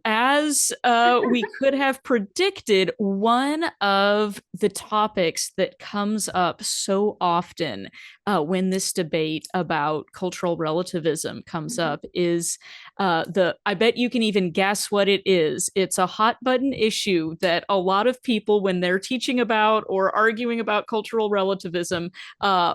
As we could have predicted, one of the topics that comes up so often when this debate about cultural relativism comes up is I bet you can even guess what it is. It's a hot button issue that a lot of people, when they're teaching about or arguing about cultural relativism,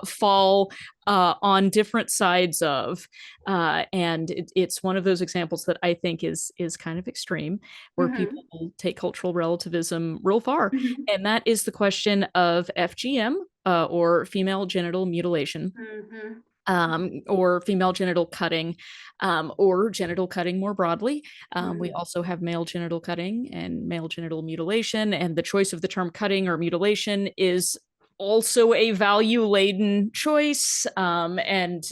fall on different sides of. And it's one of those examples that I think is kind of extreme, where people will take cultural relativism real far. And that is the question of FGM, or female genital mutilation. Or female genital cutting, or genital cutting more broadly. We also have male genital cutting and male genital mutilation, and the choice of the term cutting or mutilation is also a value-laden choice. And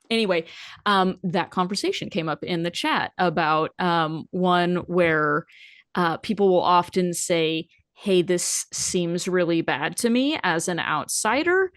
anyway, that conversation came up in the chat about one where people will often say, hey, this seems really bad to me as an outsider.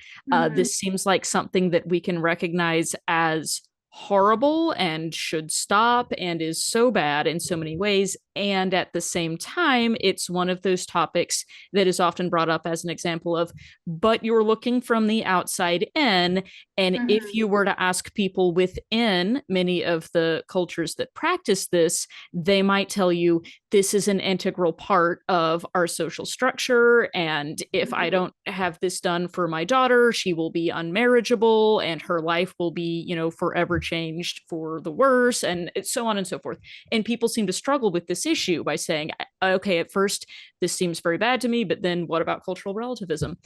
This seems like something that we can recognize as horrible and should stop and is so bad in so many ways. And at the same time, it's one of those topics that is often brought up as an example of, but you're looking from the outside in. And if you were to ask people within many of the cultures that practice this, they might tell you this is an integral part of our social structure. And if I don't have this done for my daughter, she will be unmarriageable and her life will be, forever changed for the worse, and so on and so forth. And people seem to struggle with this issue by saying, okay, at first, this seems very bad to me, but then what about cultural relativism?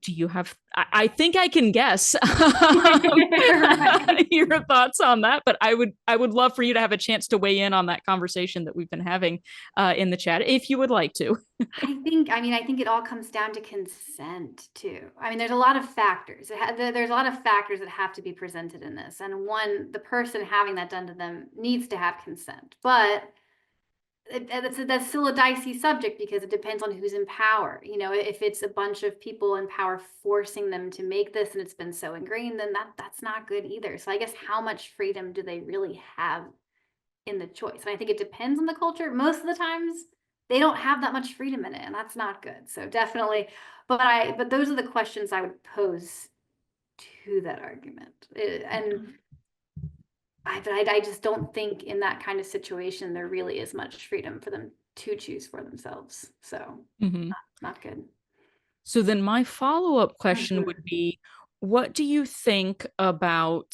Do you have, I think I can guess your thoughts on that, but I would love for you to have a chance to weigh in on that conversation that we've been having in the chat, if you would like to. I think it all comes down to consent too. There's a lot of factors. There's a lot of factors that have to be presented in this. And one, the person having that done to them needs to have consent, but that's still a dicey subject because it depends on who's in power. If it's a bunch of people in power forcing them to make this and it's been so ingrained, then that's not good either. So I guess how much freedom do they really have in the choice? And I think it depends on the culture. Most of the times they don't have that much freedom in it, and that's not good. So definitely, but those are the questions I would pose to that argument. I just don't think in that kind of situation there really is much freedom for them to choose for themselves. So not good. So then my follow-up question would be, what do you think about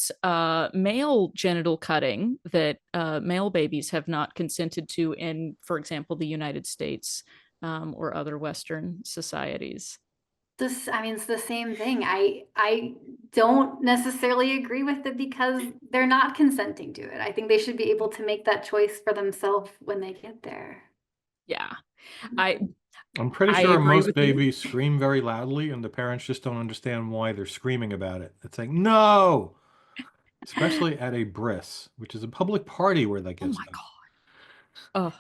male genital cutting that male babies have not consented to in, for example, the United States or other Western societies? It's the same thing. I don't necessarily agree with it because they're not consenting to it. I think they should be able to make that choice for themselves when they get there. Yeah. I'm pretty sure most babies scream very loudly and the parents just don't understand why they're screaming about it. It's like, no! Especially at a bris, which is a public party where that gets done. Oh,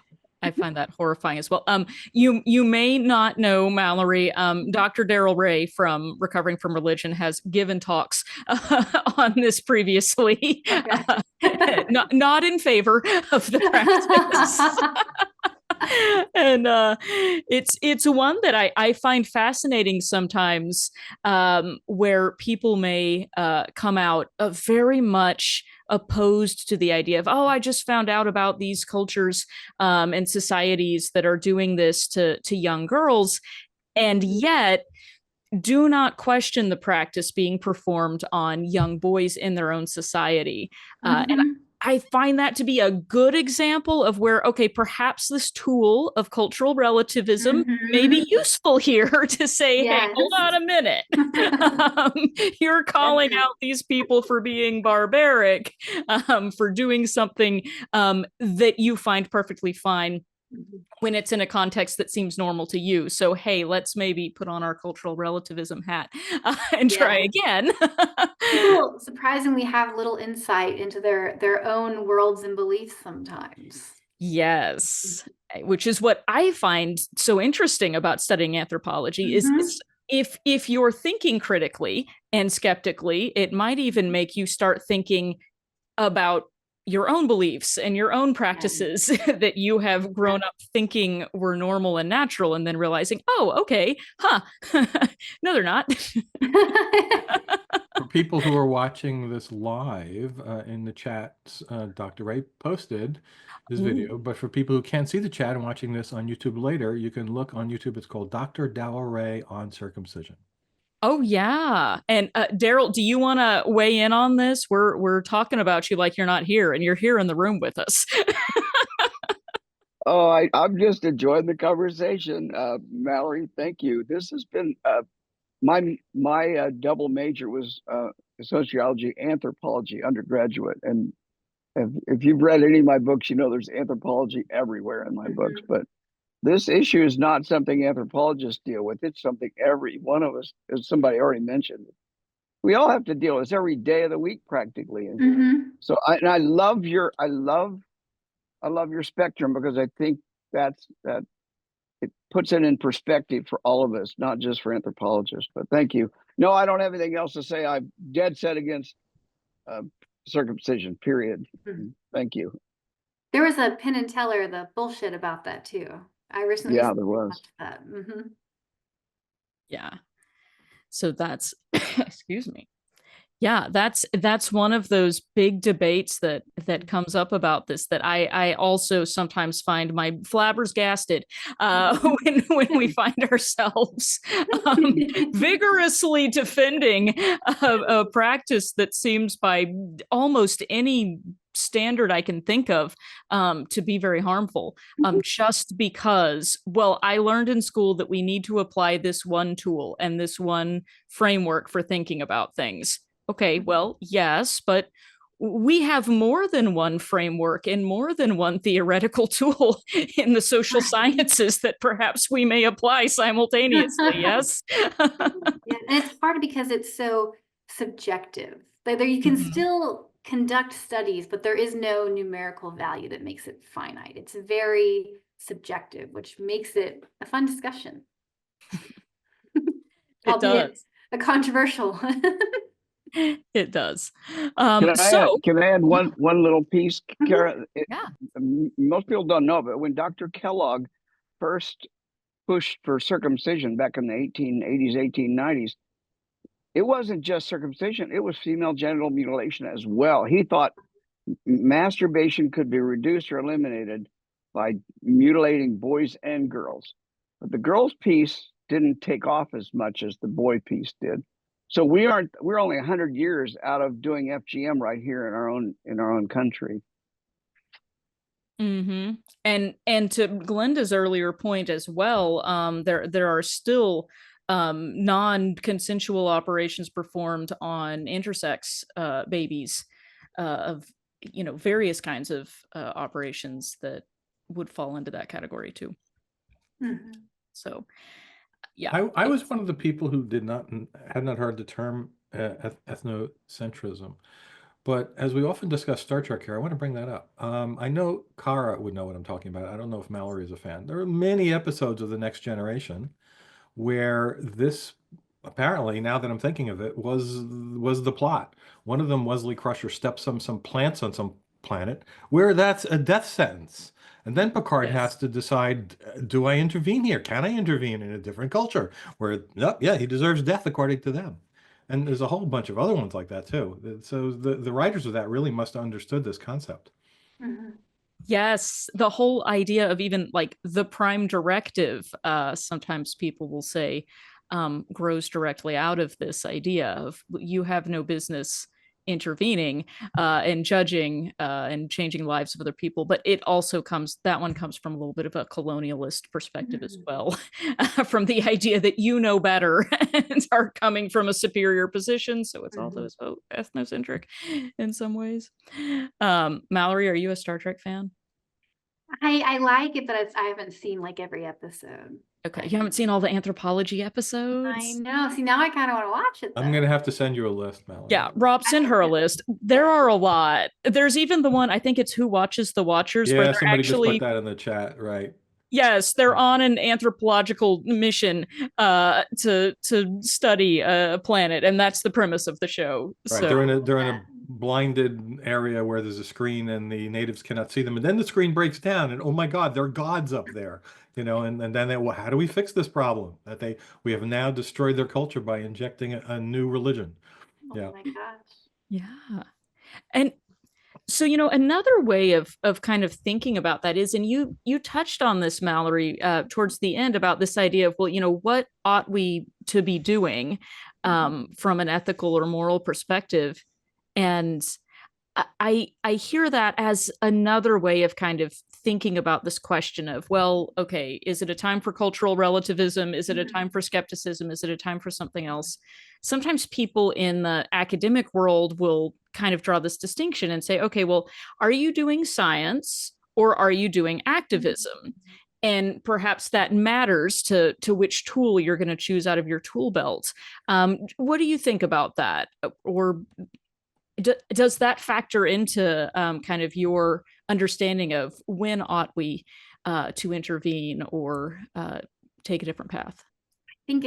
I find that horrifying as well. You may not know Malorie. Dr. Daryl Ray from Recovering from Religion has given talks on this previously. Not in favor of the practice. And it's one that I find fascinating sometimes, where people may come out very much opposed to the idea of, I just found out about these cultures and societies that are doing this to young girls, and yet do not question the practice being performed on young boys in their own society. And I find that to be a good example of where, okay, perhaps this tool of cultural relativism may be useful here to say, hey, hold on a minute. You're calling out these people for being barbaric, for doing something that you find perfectly fine when it's in a context that seems normal to you. So, hey, let's maybe put on our cultural relativism hat and try again. People surprisingly have little insight into their own worlds and beliefs sometimes. Yes, which is what I find so interesting about studying anthropology is if you're thinking critically and skeptically, it might even make you start thinking about your own beliefs and your own practices that you have grown up thinking were normal and natural, and then realizing, okay, no, they're not. For people who are watching this live in the chat, Dr. Ray posted this video, but for people who can't see the chat and watching this on YouTube later, you can look on YouTube. It's called Dr. Daryl Ray on circumcision. Oh yeah. And Daryl, do you want to weigh in on this? We're talking about you like you're not here, and you're here in the room with us. I'm just enjoying the conversation. Malorie, thank you. This has been my double major was sociology, anthropology undergraduate. And if you've read any of my books, you know there's anthropology everywhere in my books. But this issue is not something anthropologists deal with. It's something every one of us, as somebody already mentioned, we all have to deal with. It's every day of the week practically. And so I love your spectrum, because I think that it puts it in perspective for all of us, not just for anthropologists. But thank you. No, I don't have anything else to say. I'm dead set against circumcision, period. Mhm. Thank you. There was a Penn and Teller, the bullshit about that too. I recently Yeah, there was. watched that. Yeah. So that's, excuse me. Yeah, that's one of those big debates that comes up about this that I also sometimes find my flabbergasted when we find ourselves vigorously defending a practice that seems by almost any standard I can think of to be very harmful, just because, well, I learned in school that we need to apply this one tool and this one framework for thinking about things. Okay, well, yes, but we have more than one framework and more than one theoretical tool in the social sciences that perhaps we may apply simultaneously. Yes. Yeah, and it's hard because it's so subjective. Like you can still conduct studies, but there is no numerical value that makes it finite. It's very subjective, which makes it a fun discussion. It does. A controversial. It does. Can I add one little piece, Kara? Yeah. Most people don't know, but when Dr. Kellogg first pushed for circumcision back in the 1880s, 1890s, it wasn't just circumcision, it was female genital mutilation as well. He thought masturbation could be reduced or eliminated by mutilating boys and girls. But the girls piece didn't take off as much as the boy piece did. So we're only 100 years out of doing FGM right here in our own country. Mm-hmm. And to Glenda's earlier point as well, there are still non-consensual operations performed on intersex babies of various kinds of operations that would fall into that category too. So yeah, I was one of the people who had not heard the term ethnocentrism, but as we often discuss Star Trek here, I want to bring that up. I know Kara would know what I'm talking about. I don't know if Mallory is a fan. There are many episodes of The Next Generation where this, apparently, now that I'm thinking of it, was the plot. One of them, Wesley Crusher steps on some plants on some planet where that's a death sentence. And then Picard has to decide, do I intervene here? Can I intervene in a different culture where, nope, yeah, he deserves death according to them? And there's a whole bunch of other ones like that too. So the writers of that really must have understood this concept. Yes, the whole idea of even like the prime directive, sometimes people will say, grows directly out of this idea of you have no business intervening and judging and changing lives of other people. But it also that one comes from a little bit of a colonialist perspective as well, from the idea that you know better and are coming from a superior position. So it's also ethnocentric in some ways. Mallory, are you a Star Trek fan? I like it, but I haven't seen like every episode. Okay, you haven't seen all the Anthropology episodes? I know. See, now I kind of want to watch it, though. I'm going to have to send you a list, Mallory. Yeah, Rob, send her a list. There are a lot. There's even the one, I think it's Who Watches the Watchers, Yeah, where they're somebody actually... just put that in the chat, right? Yes, they're on an anthropological mission to study a planet, and that's the premise of the show. Right, so... they're in a blinded area where there's a screen and the natives cannot see them, and then the screen breaks down, and oh my God, there are gods up there, and then well, how do we fix this problem? We have now destroyed their culture by injecting a new religion. Oh my gosh. Yeah, and so another way of kind of thinking about that is, and you touched on this, Mallory, towards the end about this idea of, well, what ought we to be doing from an ethical or moral perspective. And I hear that as another way of kind of thinking about this question of, well, okay, is it a time for cultural relativism? Is it a time for skepticism? Is it a time for something else? Sometimes people in the academic world will kind of draw this distinction and say, okay, well, are you doing science or are you doing activism? And perhaps that matters to which tool you're going to choose out of your tool belt. What do you think about that? Or does that factor into kind of your understanding of when ought we to intervene or take a different path? I think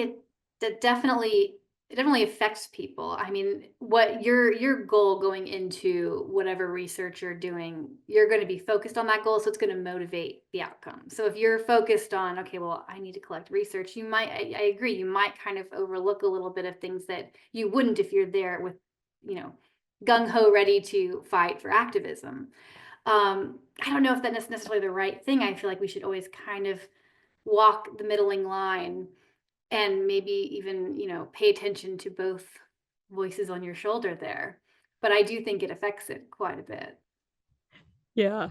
that definitely it definitely affects people. I mean, what your goal going into whatever research you're doing, you're going to be focused on that goal, so it's going to motivate the outcome. So if you're focused on, okay, well, I need to collect research, you might, I agree, you might kind of overlook a little bit of things that you wouldn't if you're there with, gung ho ready to fight for activism. I don't know if that's necessarily the right thing. I feel like we should always kind of walk the middling line and maybe even, pay attention to both voices on your shoulder there. But I do think it affects it quite a bit. Yeah,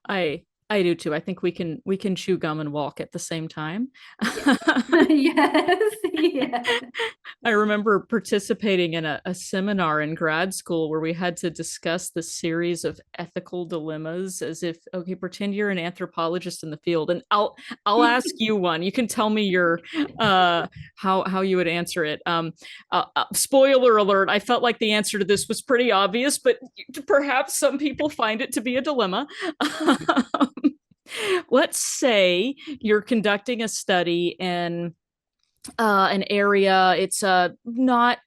I do too. I think we can chew gum and walk at the same time. Yes, yes. I remember participating in a seminar in grad school where we had to discuss the series of ethical dilemmas as if, okay, pretend you're an anthropologist in the field, and I'll ask you one. You can tell me your how you would answer it. Spoiler alert, I felt like the answer to this was pretty obvious, but perhaps some people find it to be a dilemma. Let's say you're conducting a study in an area. It's not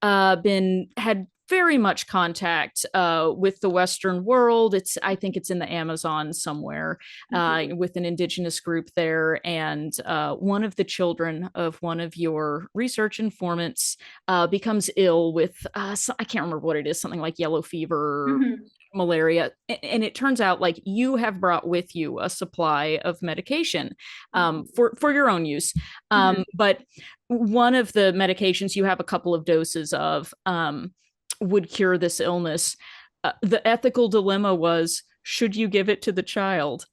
been had very much contact with the Western world. I think it's in the Amazon somewhere with an indigenous group there. And one of the children of one of your research informants becomes ill with, I can't remember what it is, something like yellow fever, malaria. And it turns out like you have brought with you a supply of medication for your own use. But one of the medications you have a couple of doses of would cure this illness. The ethical dilemma was, should you give it to the child?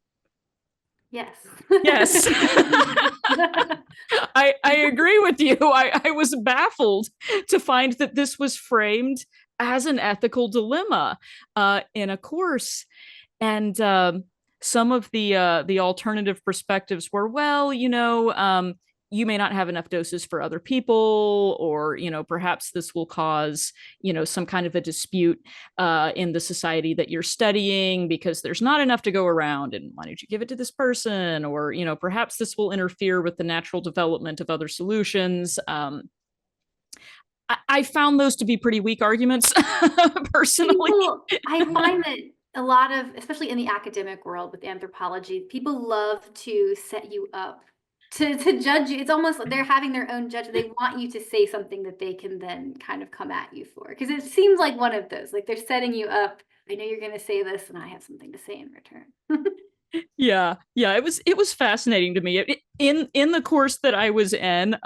Yes. Yes. I agree with you. I was baffled to find that this was framed as an ethical dilemma in a course. And some of the alternative perspectives were, well, you may not have enough doses for other people, or perhaps this will cause some kind of a dispute in the society that you're studying because there's not enough to go around, and why don't you give it to this person? Or perhaps this will interfere with the natural development of other solutions. I found those to be pretty weak arguments personally. I find that a lot of, especially in the academic world with anthropology, people love to set you up to judge you. It's almost like they're having their own judge. They want you to say something that they can then kind of come at you for. Because it seems like one of those, like they're setting you up. I know you're going to say this, and I have something to say in return. Yeah, it was fascinating to me. In the course that I was in,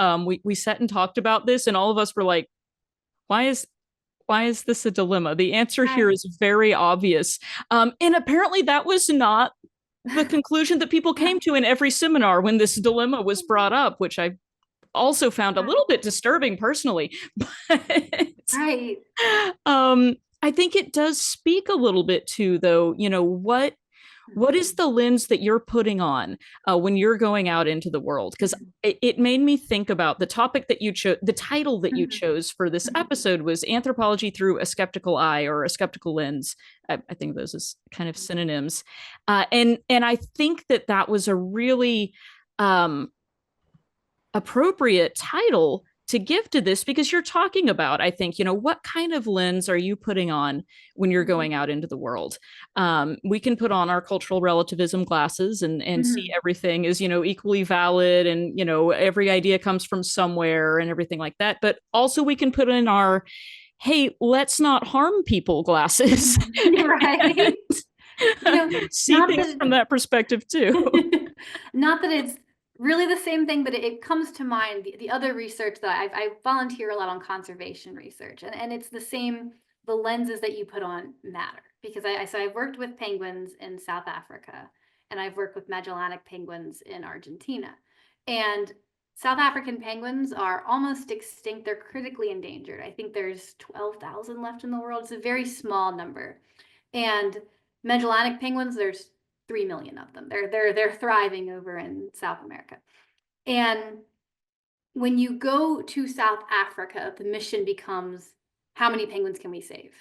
we sat and talked about this, and all of us were like, why is this a dilemma? The answer here is very obvious. And apparently that was not the conclusion that people came to in every seminar when this dilemma was brought up, which I also found a little bit disturbing personally. But right. I think it does speak a little bit to, though, what is the lens that you're putting on when you're going out into the world? Because it made me think about the topic that you chose. The title that you chose for this episode was Anthropology Through a Skeptical Eye, or a Skeptical Lens. I think those is kind of synonyms. And I think that was a really appropriate title to give to this, because you're talking about, I think, what kind of lens are you putting on when you're going out into the world? We can put on our cultural relativism glasses and see everything is, equally valid, and, every idea comes from somewhere and everything like that. But also we can put in our, hey, let's not harm people glasses. Right. See things from that perspective too. Not that it's really the same thing, but it comes to mind the other research that I volunteer a lot on conservation research, and it's the same. The lenses that you put on matter, because I've worked with penguins in South Africa, and I've worked with Magellanic penguins in Argentina, and South African penguins are almost extinct. They're critically endangered. I think there's 12,000 left in the world. It's a very small number. And Magellanic penguins, there's 3 million of them. They're thriving over in South America. And when you go to South Africa, the mission becomes, how many penguins can we save?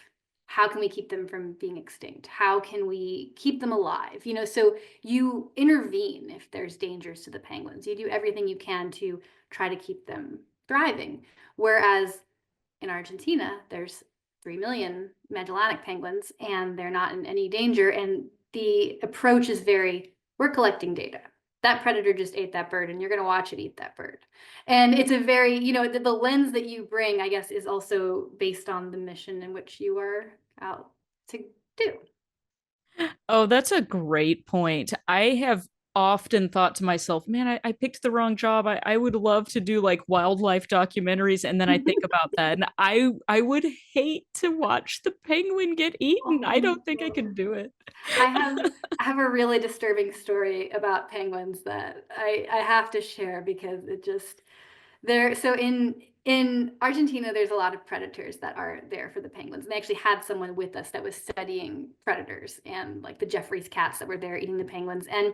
How can we keep them from being extinct? How can we keep them alive? So you intervene if there's dangers to the penguins. You do everything you can to try to keep them thriving. Whereas in Argentina, there's 3 million Magellanic penguins and they're not in any danger. And the approach is we're collecting data. That predator just ate that bird and you're going to watch it eat that bird. And it's a very, the lens that you bring, I guess, is also based on the mission in which you are out to do. Oh, that's a great point. I have often thought to myself, man, I picked the wrong job. I would love to do like wildlife documentaries. And then I think about that and I would hate to watch the penguin get eaten. I don't think I could do it. I have a really disturbing story about penguins that I have to share because it just so in Argentina, there's a lot of predators that are there for the penguins. And they actually had someone with us that was studying predators and like the Jeffries cats that were there eating the penguins. And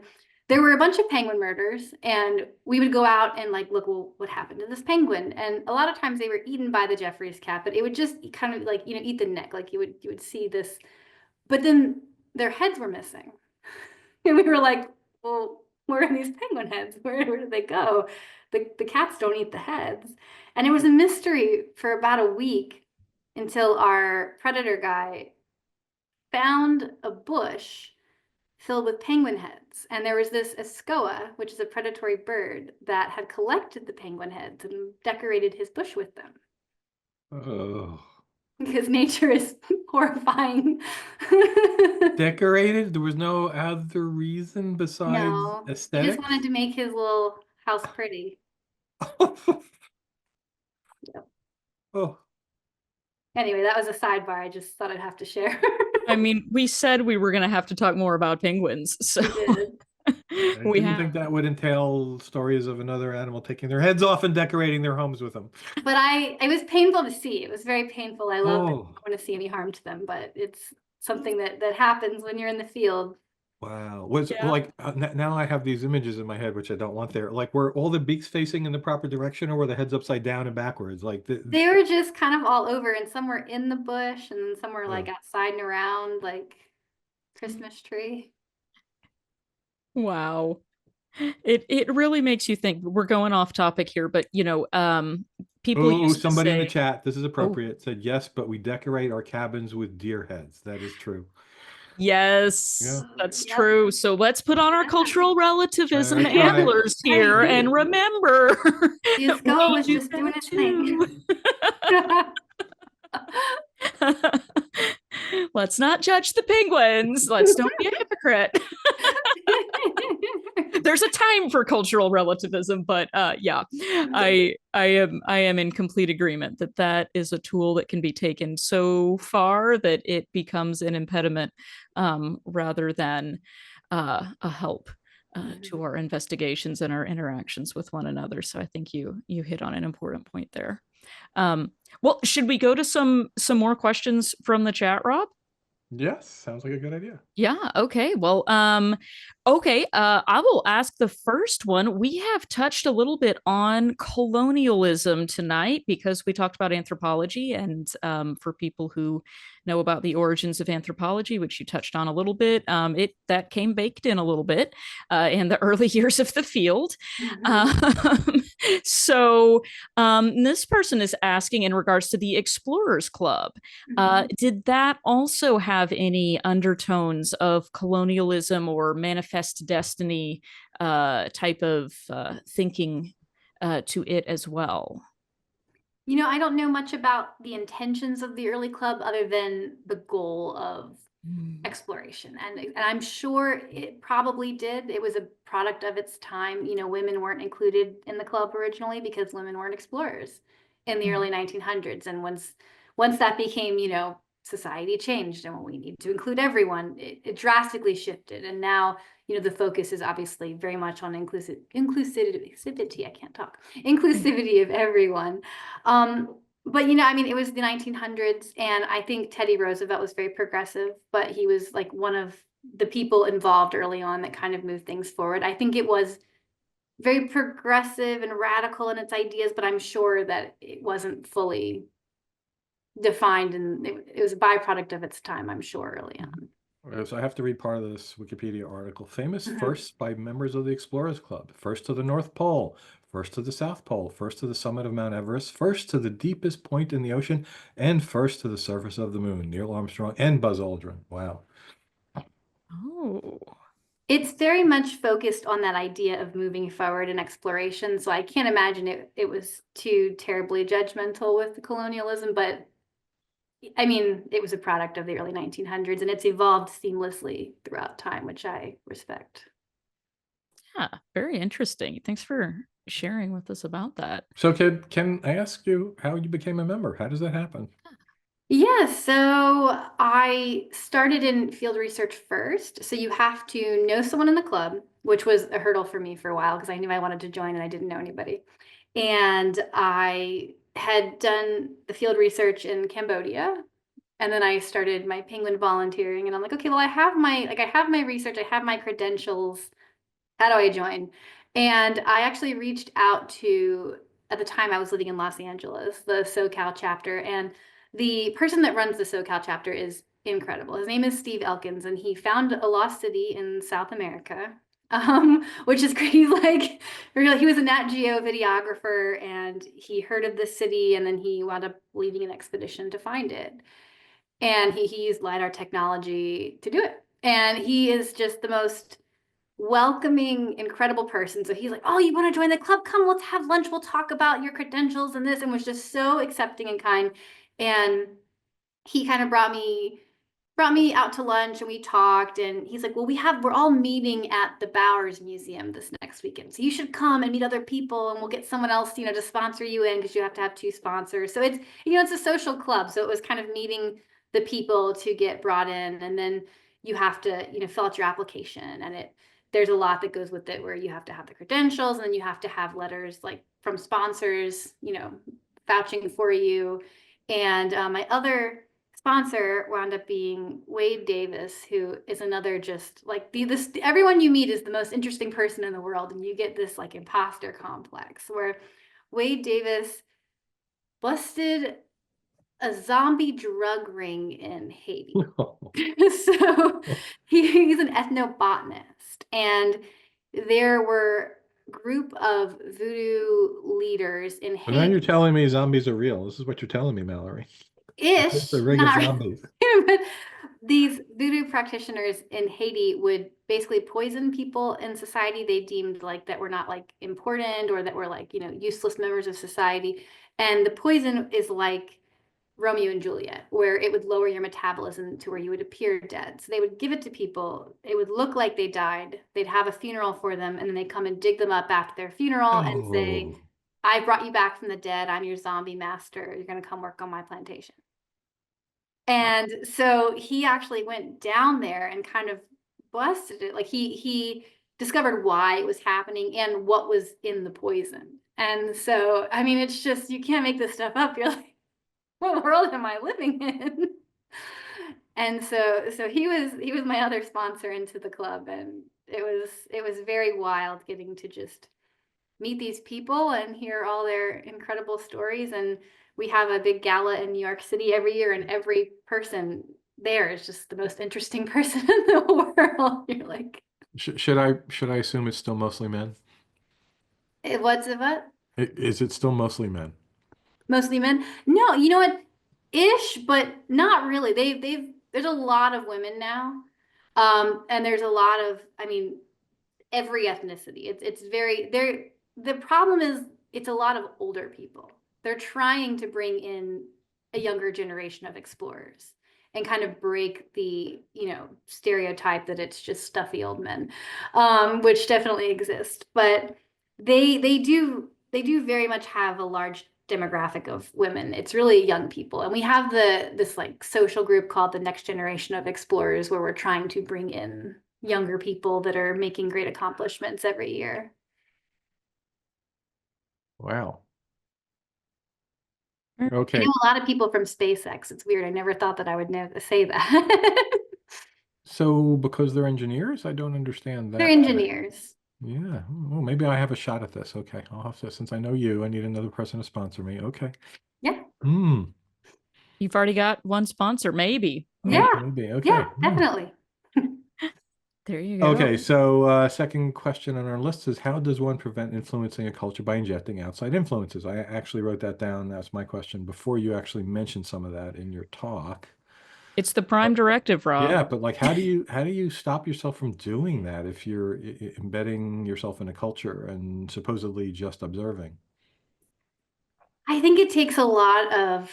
there were a bunch of penguin murders, and we would go out and like look, well, what happened to this penguin? And a lot of times they were eaten by the Jeffries cat, but it would just kind of like eat the neck. Like you would see this, but then their heads were missing, and we were like, well, where are these penguin heads? Where did they go? The cats don't eat the heads. And it was a mystery for about a week until our predator guy found a bush filled with penguin heads. And there was this escoa, which is a predatory bird, that had collected the penguin heads and decorated his bush with them. Oh. Because nature is horrifying. Decorated? There was no other reason besides No, he aesthetics? just wanted to make his little house pretty. Yep. Oh. Anyway, that was a sidebar. I just thought I'd have to share. I mean, we said we were going to have to talk more about penguins. So I didn't think that would entail stories of another animal taking their heads off and decorating their homes with them. But it was painful to see. It was very painful. I love that I don't want to see any harm to them, but it's something that happens when you're in the field. Wow. Like now I have these images in my head, which I don't want there. Like were all the beaks facing in the proper direction, or were the heads upside down and backwards? Like they were just kind of all over, and some were in the bush and then some were like outside and around like Christmas tree. Wow. It really makes you think. We're going off topic here, but people used somebody to say, in the chat, this is appropriate, said yes, but we decorate our cabins with deer heads. That is true. Yes, that's true. So let's put on our cultural relativism That's right. antlers here and remember the escoa was just doing its thing. Let's not judge the penguins. Let's don't be a hypocrite. There's a time for cultural relativism, but yeah, I am in complete agreement that is a tool that can be taken so far that it becomes an impediment rather than a help to our investigations and our interactions with one another. So I think you hit on an important point there. Well, should we go to some more questions from the chat, Rob? Yes, sounds like a good idea. Yeah, okay. Well, I will ask the first one. We have touched a little bit on colonialism tonight because we talked about anthropology, and for people who know about the origins of anthropology, which you touched on a little bit, that came baked in a little bit in the early years of the field. So this person is asking in regards to the Explorers Club, did that also have any undertones of colonialism or manifest destiny type of thinking to it as well? I don't know much about the intentions of the early club other than the goal of exploration. And I'm sure it probably did. It was a product of its time. Women weren't included in the club originally because women weren't explorers in the early 1900s. And once that became, society changed and we need to include everyone, it drastically shifted. And now, the focus is obviously very much on inclusivity. I can't talk. Inclusivity of everyone. But it was the 1900s, and I think Teddy Roosevelt was very progressive, but he was like one of the people involved early on that kind of moved things forward. I think it was very progressive and radical in its ideas, but I'm sure that it wasn't fully defined, and it was a byproduct of its time, I'm sure, early on. So I have to read part of this Wikipedia article. Famous Mhm. firsts by members of the Explorers Club. First to the North Pole, first to the South Pole, first to the summit of Mount Everest, first to the deepest point in the ocean, and first to the surface of the moon. Neil Armstrong and Buzz Aldrin. Wow. Oh. It's very much focused on that idea of moving forward in exploration. So I can't imagine it was too terribly judgmental with the colonialism, but I mean, it was a product of the early 1900s and it's evolved seamlessly throughout time, which I respect. Yeah, very interesting. Thanks for sharing with us about that. So can I ask you how you became a member? How does that happen? Yeah, so I started in field research first. So you have to know someone in the club, which was a hurdle for me for a while because I knew I wanted to join and I didn't know anybody. And I had done the field research in Cambodia. And then I started my penguin volunteering and I'm like, okay, well, I have my research, I have my credentials. How do I join? And I actually reached out to, at the time I was living in Los Angeles, the SoCal chapter. And the person that runs the SoCal chapter is incredible. His name is Steve Elkins, and he found a lost city in South America, which is great. Like, really, he was a Nat Geo videographer, and he heard of this city, and then he wound up leading an expedition to find it. And he used LiDAR technology to do it. And he is just the most welcoming, incredible person. So he's like, oh, you want to join the club? Come, let's have lunch. We'll talk about your credentials and this, and was just so accepting and kind. And he kind of brought me out to lunch and we talked, and he's like, well, we're all meeting at the Bowers Museum this next weekend. So you should come and meet other people and we'll get someone else, to sponsor you in because you have to have 2 sponsors. So it's, it's a social club. So it was kind of meeting the people to get brought in, and then you have to, fill out your application, and there's a lot that goes with it where you have to have the credentials and then you have to have letters like from sponsors, vouching for you. And my other sponsor wound up being Wade Davis, who is another just like this everyone you meet is the most interesting person in the world, and you get this like imposter complex where Wade Davis busted a zombie drug ring in Haiti. So he's an ethnobotanist, and there were a group of voodoo leaders in But now you're Haiti. telling me zombies are real. This is what you're telling me, Mallory. Ish, The ring of not zombies. but these voodoo practitioners in Haiti would basically poison people in society they deemed like that were not like important, or that were like, useless members of society. And the poison is like Romeo and Juliet, where it would lower your metabolism to where you would appear dead. So they would give it to people. It would look like they died. They'd have a funeral for them, and then they come and dig them up after their funeral and say, I brought you back from the dead. I'm your zombie master. You're going to come work on my plantation. And so he actually went down there and kind of busted it. Like he discovered why it was happening and what was in the poison. And so, I mean, it's just, you can't make this stuff up. You're like, what world am I living in? And so he was my other sponsor into the club, and it was very wild getting to just meet these people and hear all their incredible stories. And we have a big gala in New York City every year, and every person there is just the most interesting person in the world. You're like, Should I assume it's still mostly men? what's it, what? Is it still mostly men? Mostly men? No, you know what? Ish, but not really. There's a lot of women now. And there's a lot of, I mean, every ethnicity. It's very there. The problem is it's a lot of older people. They're trying to bring in a younger generation of explorers and kind of break the stereotype that it's just stuffy old men, which definitely exists. But they do very much have a large demographic of women. It's really young people, and we have this like social group called the Next Generation of Explorers, where we're trying to bring in younger people that are making great accomplishments every year. Wow. Okay. I know a lot of people from SpaceX. It's weird. I never thought that I would say that. So because they're engineers, I don't understand that. They're engineers. Yeah. Well, maybe I have a shot at this. Okay. I'll have to, since I know you, I need another person to sponsor me. Okay. Yeah. You've already got one sponsor, maybe. Yeah. Maybe. Okay. Yeah, definitely. There you go. Okay, so second question on our list is how does one prevent influencing a culture by injecting outside influences? I actually wrote that down. That's my question before you actually mentioned some of that in your talk. It's the prime directive, Rob. Yeah, but like how do you stop yourself from doing that if you're embedding yourself in a culture and supposedly just observing? I think it takes a lot of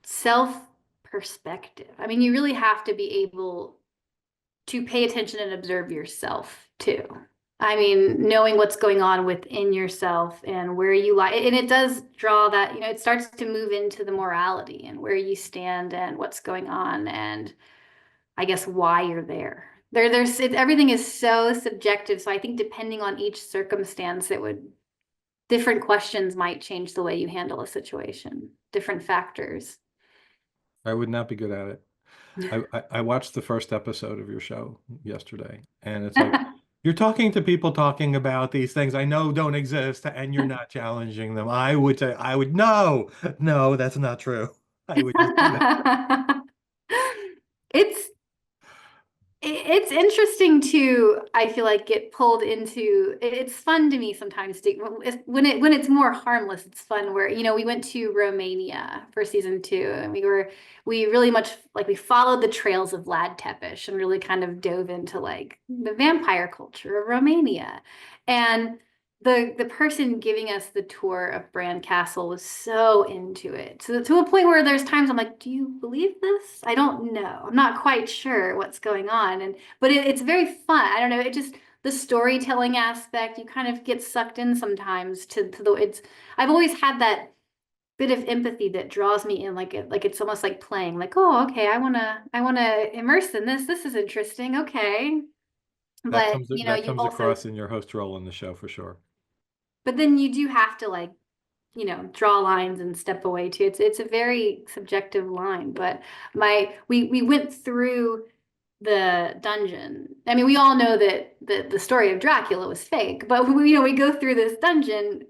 self perspective. I mean, you really have to be able to pay attention and observe yourself too. I mean, knowing what's going on within yourself and where you lie. And it does draw that, it starts to move into the morality and where you stand and what's going on and I guess why you're there. Everything is so subjective. So I think depending on each circumstance, different questions might change the way you handle a situation, different factors. I would not be good at it. I watched the first episode of your show yesterday, and it's like you're talking to people talking about these things I know don't exist, and you're not challenging them. I would say, no, that's not true. I would just do that. It's It's interesting to, I feel like, get pulled into. It's fun to me sometimes when it's more harmless. It's fun where we went to Romania for season 2, and we really much like we followed the trails of Vlad Tepes and really kind of dove into like the vampire culture of Romania, and the person giving us the tour of Bran Castle was so into it, to a point where there's times I'm like, do you believe this? I don't know. I'm not quite sure what's going on. But it's very fun. I don't know. It just, the storytelling aspect, you kind of get sucked in sometimes I've always had that bit of empathy that draws me in, like it's almost like playing, like, oh, okay, I wanna immerse in this. This is interesting. Okay. But That you comes also, across in your host role in the show for sure. but then you do have to like, draw lines and step away too. It's a very subjective line, but we went through the dungeon. I mean, we all know that the story of Dracula was fake, but we go through this dungeon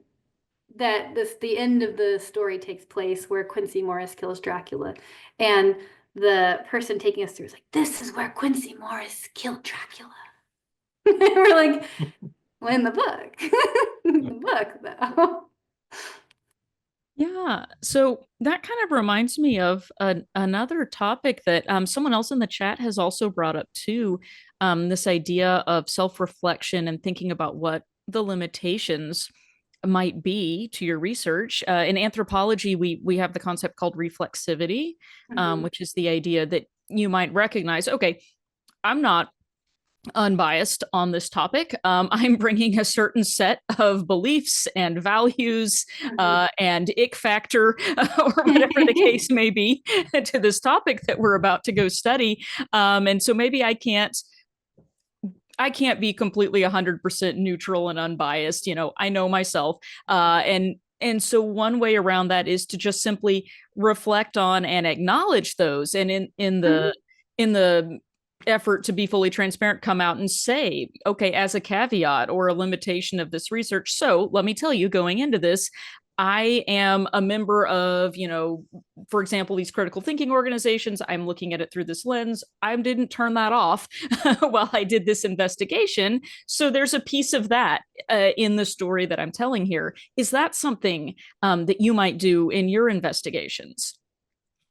that the end of the story takes place where Quincy Morris kills Dracula, and the person taking us through is like, this is where Quincy Morris killed Dracula. We're like, well, in the book. In the book, though. Yeah, so that kind of reminds me of another topic that someone else in the chat has also brought up too. This idea of self-reflection and thinking about what the limitations might be to your research. In anthropology, we have the concept called reflexivity, which is the idea that you might recognize, okay, I'm not unbiased on this topic. I'm bringing a certain set of beliefs and values and ick factor, or whatever the case may be, to this topic that we're about to go study. And so maybe I can't be completely 100% neutral and unbiased. I know myself. And so one way around that is to just simply reflect on and acknowledge those. And in the effort to be fully transparent, come out and say, okay, as a caveat or a limitation of this research, so let me tell you, going into this, I am a member of, for example, these critical thinking organizations. I'm looking at it through this lens. I didn't turn that off while I did this investigation. So there's a piece of that in the story that I'm telling here. Is that something that you might do in your investigations?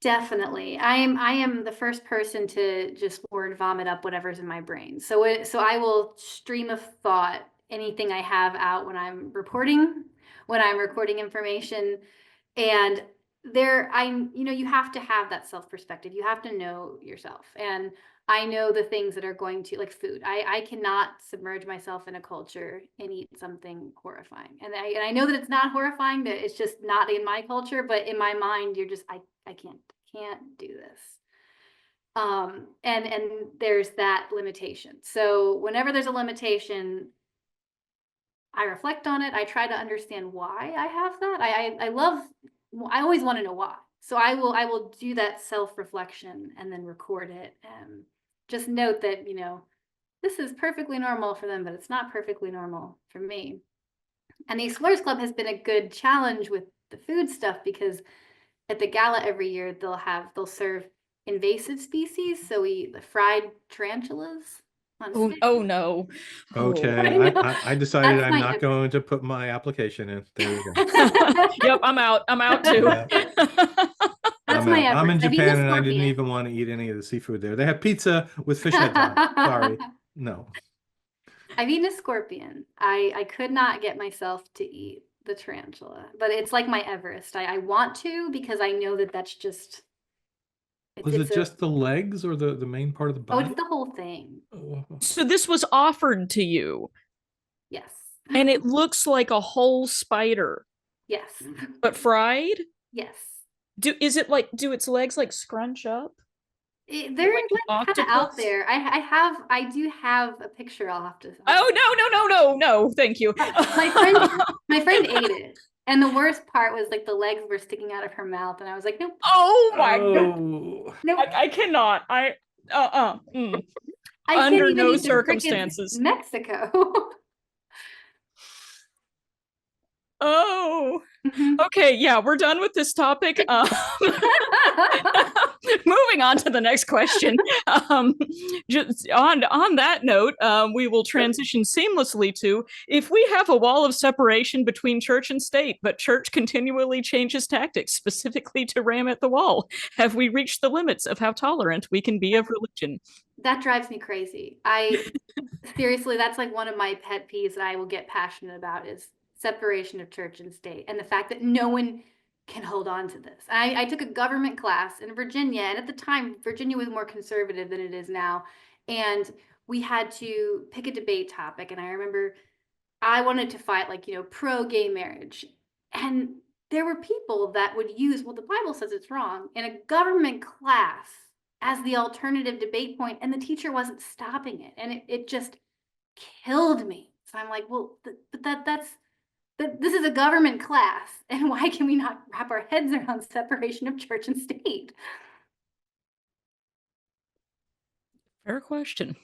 Definitely. I am the first person to just word vomit up whatever's in my brain. So I will stream of thought anything I have out when I'm reporting, when I'm recording information. And you have to have that self perspective. You have to know yourself. And I know the things that are going to, like food. I cannot submerge myself in a culture and eat something horrifying. And I know that it's not horrifying, that it's just not in my culture, but in my mind, you're just, I can't do this. And there's that limitation. So whenever there's a limitation, I reflect on it. I try to understand why I have that. I always want to know why. So I will do that self-reflection and then record it and just note that, this is perfectly normal for them, but it's not perfectly normal for me. And the Explorers Club has been a good challenge with the food stuff, because at the gala every year they'll serve invasive species. So the fried tarantulas. on Oh, stick. oh no. Okay, I decided I'm not going to put my application in. There you go. Yep, I'm out. I'm out too. That's my I'm in Everest. I've eaten a Japan and I didn't scorpion. even want to eat any of the seafood there. They have pizza with fish heads on it. Sorry. No. I've eaten a scorpion. I could not get myself to eat the tarantula, but it's like my Everest. I want to because I know that that's just. Was it just the legs or the main part of the Oh, body? it's the whole thing. So this was offered to you. Yes. And it looks like a whole spider. Yes. But fried? Yes. Do its legs like scrunch up? They're like kind of out there. I do have a picture. I'll have to. Oh no! Thank you. my friend ate it, and the worst part was like the legs were sticking out of her mouth, and I was like, nope. Oh my god! Nope. I cannot. I can't under even no eat the circumstances. Mexico. Oh. Okay, yeah, we're done with this topic. Moving on to the next question. Just on that note, we will transition seamlessly to if we have a wall of separation between church and state, but church continually changes tactics, specifically to ram at the wall. Have we reached the limits of how tolerant we can be of religion? That drives me crazy. Seriously, that's like one of my pet peeves that I will get passionate about is separation of church and state, and the fact that no one can hold on to this. I took a government class in Virginia, and at the time, Virginia was more conservative than it is now. And we had to pick a debate topic. And I remember I wanted to fight, like, pro-gay marriage. And there were people that would use, well, the Bible says it's wrong, in a government class as the alternative debate point, and the teacher wasn't stopping it. And it just killed me. So I'm like, well, but this is a government class, and why can we not wrap our heads around separation of church and state? Fair question.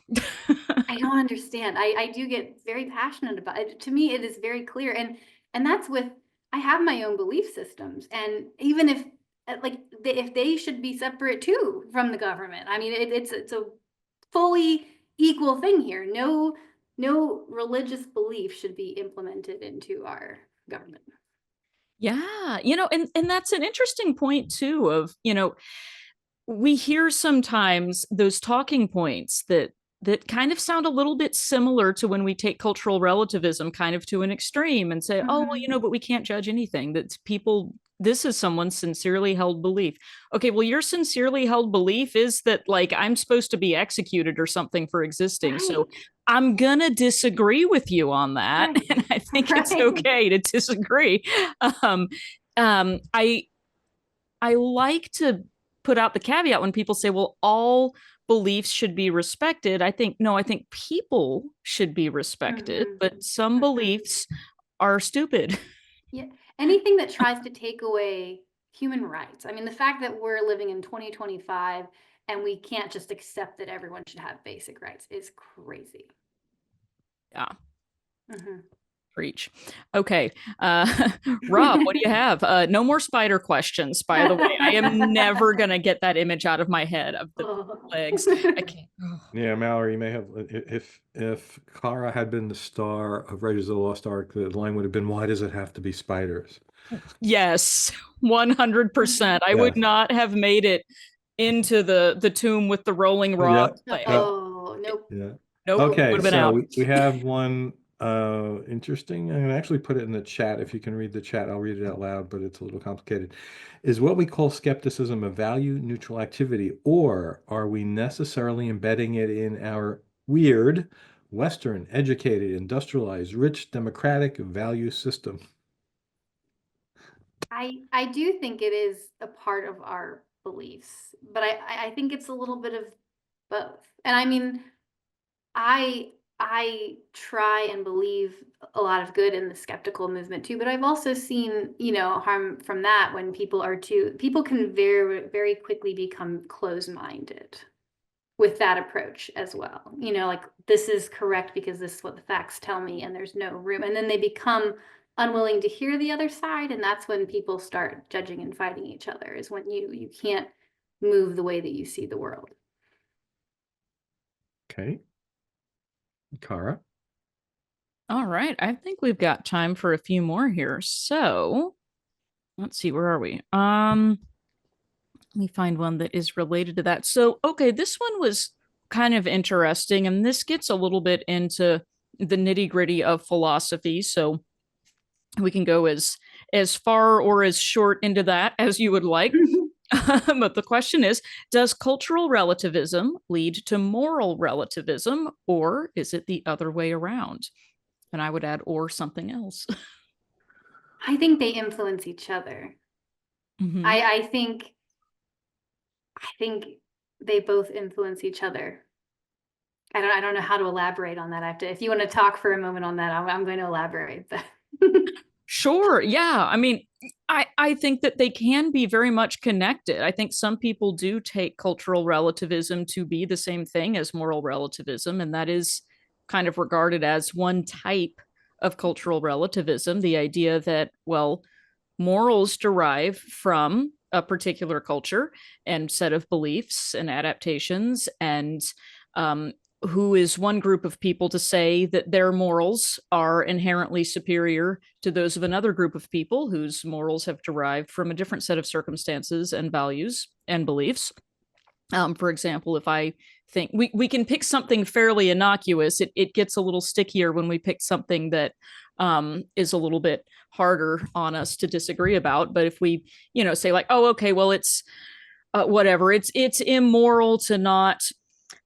I don't understand. I do get very passionate about it. To me, it is very clear, and that's with I have my own belief systems, and even if if they should be separate too from the government. I mean, it's a fully equal thing here. No religious belief should be implemented into our government. Yeah, and that's an interesting point too of, we hear sometimes those talking points that kind of sound a little bit similar to when we take cultural relativism kind of to an extreme and say, oh, well, but we can't judge anything. This is someone's sincerely held belief. Okay, well, your sincerely held belief is that, like, I'm supposed to be executed or something for existing. Right. So I'm gonna disagree with you on that. Right. And I think it's okay to disagree. I like to put out the caveat when people say, well, all beliefs should be respected. I think people should be respected, but some beliefs are stupid. Yeah. Anything that tries to take away human rights. I mean, the fact that we're living in 2025 and we can't just accept that everyone should have basic rights is crazy. Yeah. Preach. Okay. Rob, what do you have? No more spider questions, by the way. I am never going to get that image out of my head of the legs. I can't. Yeah, Mallory, you may have, if Kara had been the star of Raiders of the Lost Ark, the line would have been, why does it have to be spiders? Yes, 100%. I would not have made it into the tomb with the rolling rock. Oh, nope. Yeah. Nope. Okay, so we have one interesting. I'm going to actually put it in the chat. If you can read the chat, I'll read it out loud, but it's a little complicated. Is what we call skepticism a value neutral activity, or are we necessarily embedding it in our weird, Western, educated, industrialized, rich, democratic value system? I do think it is a part of our beliefs, but I think it's a little bit of both. And I mean, I try and believe a lot of good in the skeptical movement too, but I've also seen, harm from that when people can very, very quickly become closed-minded with that approach as well. Like, this is correct because this is what the facts tell me and there's no room. And then they become unwilling to hear the other side. And that's when people start judging and fighting each other, is when you can't move the way that you see the world. Okay. Kara? All right. I think we've got time for a few more here. So let's see, where are we? Let me find one that is related to that. So, okay, this one was kind of interesting, and this gets a little bit into the nitty-gritty of philosophy. So we can go as far or as short into that as you would like. But the question is, does cultural relativism lead to moral relativism, or is it the other way around? And I would add, or something else. I think they influence each other. Mhm. I think they both influence each other. I don't know how to elaborate on that. I have to, if you want to talk for a moment on that, I'm going to elaborate. Sure. Yeah. I mean, I think that they can be very much connected. I think some people do take cultural relativism to be the same thing as moral relativism, and that is kind of regarded as one type of cultural relativism, the idea that, well, morals derive from a particular culture and set of beliefs and adaptations, and who is one group of people to say that their morals are inherently superior to those of another group of people whose morals have derived from a different set of circumstances and values and beliefs. For example, if I think we can pick something fairly innocuous, it gets a little stickier when we pick something that is a little bit harder on us to disagree about. But if we, say like, oh, okay, well, it's whatever, it's immoral to not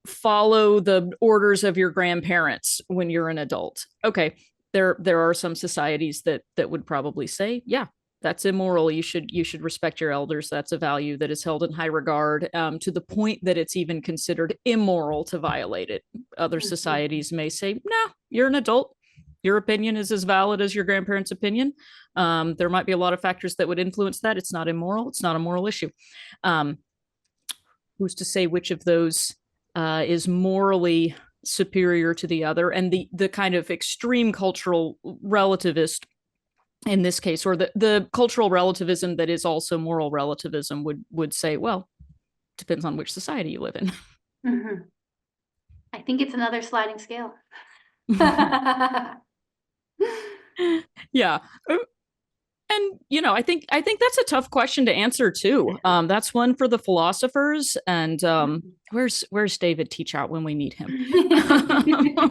follow the orders of your grandparents when you're an adult. Okay, there are some societies that would probably say, yeah, that's immoral. You should respect your elders. That's a value that is held in high regard, to the point that it's even considered immoral to violate it. Other societies may say, no, you're an adult. Your opinion is as valid as your grandparents' opinion. There might be a lot of factors that would influence that. It's not immoral. It's not a moral issue. Who's to say which of those is morally superior to the other? And the kind of extreme cultural relativist in this case, or the cultural relativism that is also moral relativism, would say, well, depends on which society you live in. Mm-hmm. I think it's another sliding scale. Yeah. And I think that's a tough question to answer too. That's one for the philosophers. And where's David Teach Out when we need him?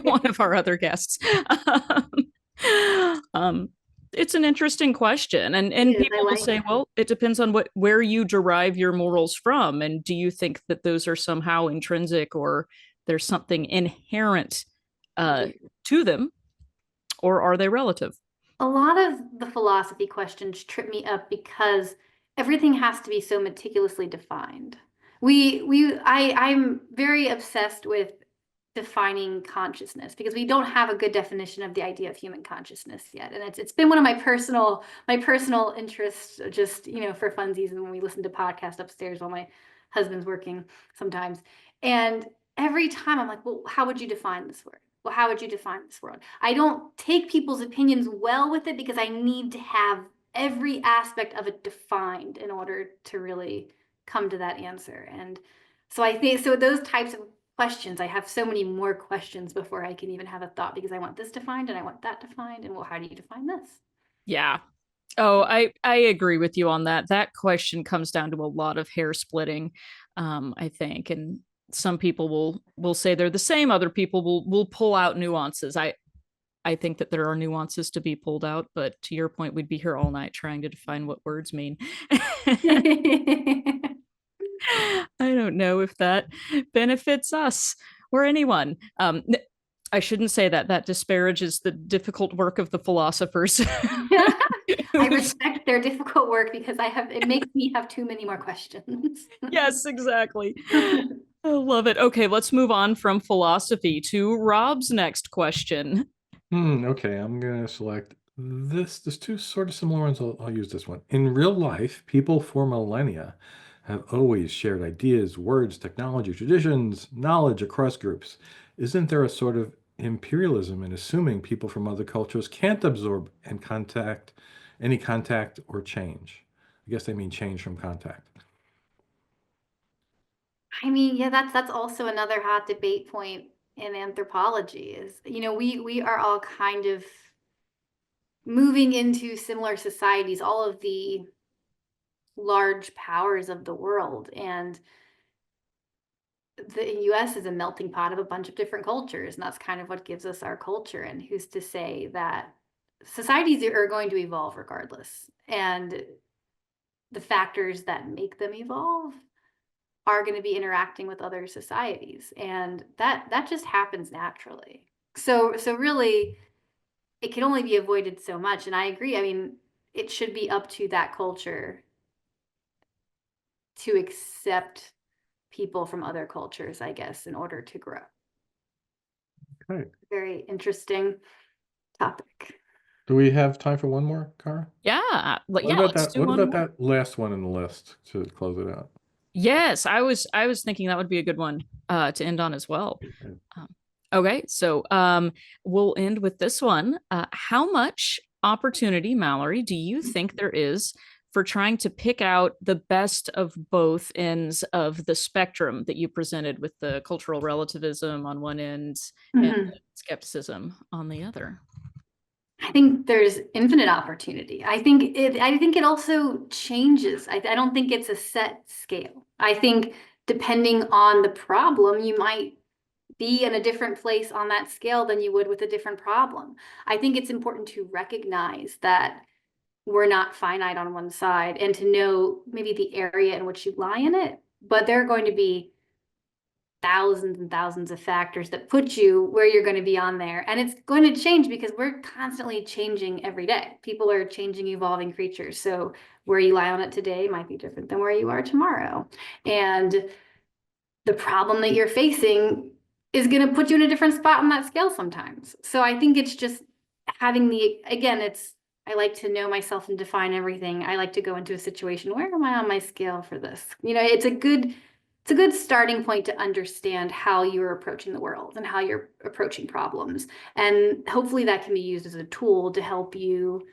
One of our other guests. It's an interesting question, and people will say, well, it depends on where you derive your morals from, and do you think that those are somehow intrinsic, or there's something inherent to them, or are they relative? A lot of the philosophy questions trip me up because everything has to be so meticulously defined. I'm very obsessed with defining consciousness because we don't have a good definition of the idea of human consciousness yet, and it's been one of my personal interests, just for funsies, and when we listen to podcasts upstairs while my husband's working sometimes, and every time I'm like, well, how would you define this word? Well, how would you define this word? I don't take people's opinions well with it because I need to have every aspect of it defined in order to really come to that answer. And so I think, so those types of questions, I have so many more questions before I can even have a thought, because I want this defined and I want that defined, and well, how do you define this? Yeah. Oh, I agree with you on that. That question comes down to a lot of hair splitting, I think, and some people will say they're the same. Other people will pull out nuances. I think that there are nuances to be pulled out, but to your point, we'd be here all night trying to define what words mean. I don't know if that benefits us or anyone. I shouldn't say that. That disparages the difficult work of the philosophers. I respect their difficult work because it makes me have too many more questions. Yes, exactly. I love it. Okay, let's move on from philosophy to Rob's next question. Okay, I'm going to select this. There's two sort of similar ones. I'll use this one. In real life, people for millennia have always shared ideas, words, technology, traditions, knowledge across groups. Isn't there a sort of imperialism in assuming people from other cultures can't absorb and any contact or change? I guess they mean change from contact. I mean, yeah, that's also another hot debate point in anthropology is, we are all kind of moving into similar societies, all of the large powers of the world. And the US is a melting pot of a bunch of different cultures, and that's kind of what gives us our culture. And who's to say that societies are going to evolve regardless, and the factors that make them evolve are going to be interacting with other societies, and that just happens naturally. So really, it can only be avoided so much. And I agree. I mean, it should be up to that culture to accept people from other cultures, I guess, in order to grow. Okay. Very interesting topic. Do we have time for one more, Cara? Yeah. What Yeah, about let's that? do What one about more. that last one in the list to close it out? Yes, I was thinking that would be a good one to end on as well. Okay, so we'll end with this one. How much opportunity, Mallory, do you think there is for trying to pick out the best of both ends of the spectrum that you presented, with the cultural relativism on one end and skepticism on the other? I think there's infinite opportunity. I think it also changes. I don't think it's a set scale. I think depending on the problem, you might be in a different place on that scale than you would with a different problem. I think it's important to recognize that we're not finite on one side, and to know maybe the area in which you lie in it, but there are going to be thousands and thousands of factors that put you where you're going to be on there. And it's going to change because we're constantly changing every day. People are changing, evolving creatures. So where you lie on it today might be different than where you are tomorrow. And the problem that you're facing is going to put you in a different spot on that scale sometimes. So I think it's just having I like to know myself and define everything. I like to go into a situation, where am I on my scale for this? It's a good starting point to understand how you're approaching the world and how you're approaching problems. And hopefully that can be used as a tool to help you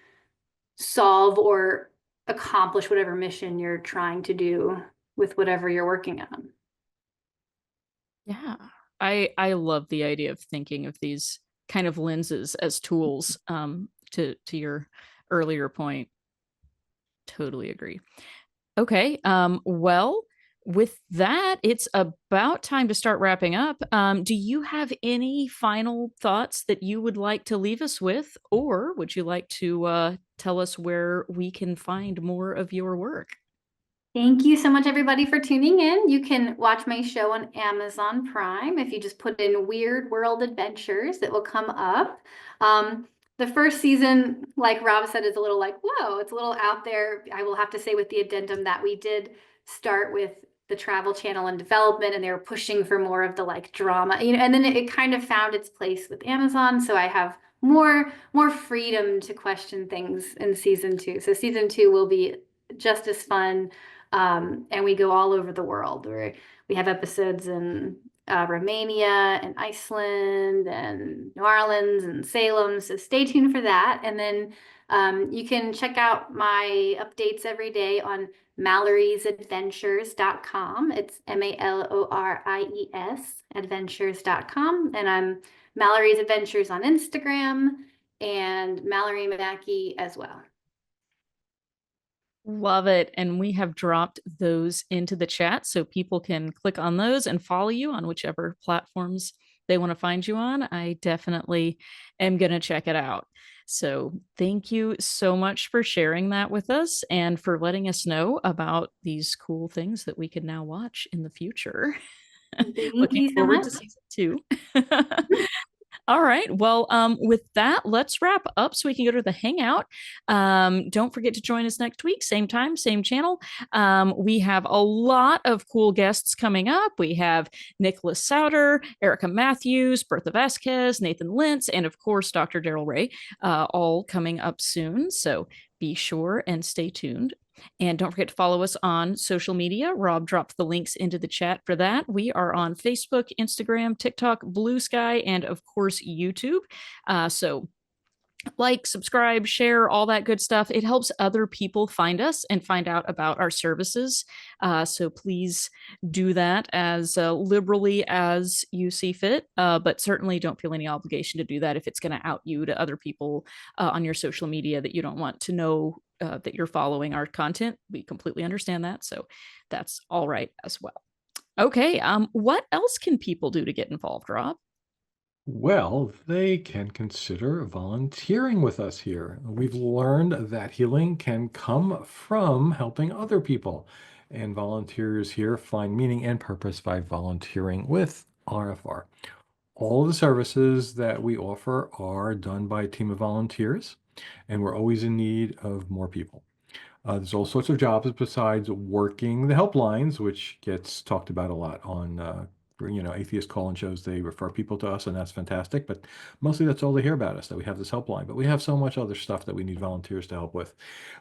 solve or accomplish whatever mission you're trying to do with whatever you're working on. Yeah, I love the idea of thinking of these kind of lenses as tools, to your earlier point. Totally agree. Okay, well, with that, it's about time to start wrapping up. Do you have any final thoughts that you would like to leave us with, or would you like to tell us where we can find more of your work? Thank you so much, everybody, for tuning in. You can watch my show on Amazon Prime. If you just put in Weird World Adventures, it will come up. The first season, like Rob said, is a little like, whoa, it's a little out there. I will have to say, with the addendum, that we did start with the Travel Channel in development, and they were pushing for more of the like drama, and then it kind of found its place with Amazon. So I have more freedom to question things in season 2. So season 2 will be just as fun. And we go all over the world. We have episodes in Romania and Iceland and New Orleans and Salem. So stay tuned for that. And then you can check out my updates every day on maloriesadventures.com. It's MALORIES adventures.com. And I'm Malorie's Adventures on Instagram, and Malorie Mackey as well. Love it. And we have dropped those into the chat so people can click on those and follow you on whichever platforms they want to find you on. I definitely am going to check it out. So thank you so much for sharing that with us and for letting us know about these cool things that we can now watch in the future. Looking forward to season 2. All right. Well, with that, let's wrap up so we can go to the hangout. Don't forget to join us next week, same time, same channel. We have a lot of cool guests coming up. We have Nicholas Souter, Erica Matthews, Bertha Vasquez, Nathan Lintz, and of course, Dr. Daryl Ray, all coming up soon. So be sure and stay tuned. And don't forget to follow us on social media. Rob dropped the links into the chat for that. We are on Facebook, Instagram, TikTok, Blue Sky, and of course, YouTube. So like, subscribe, share, all that good stuff. It helps other people find us and find out about our services. So please do that as liberally as you see fit, but certainly don't feel any obligation to do that if it's going to out you to other people on your social media that you don't want to know that you're following our content. We completely understand that. So that's all right as well. Okay, what else can people do to get involved, Rob? Well, they can consider volunteering with us here. We've learned that healing can come from helping other people, and volunteers here find meaning and purpose by volunteering with RFR. All of the services that we offer are done by a team of volunteers, and we're always in need of more people. There's all sorts of jobs besides working the helplines, which gets talked about a lot on, atheist call-in shows. They refer people to us, and that's fantastic. But mostly that's all they hear about us, that we have this helpline. But we have so much other stuff that we need volunteers to help with.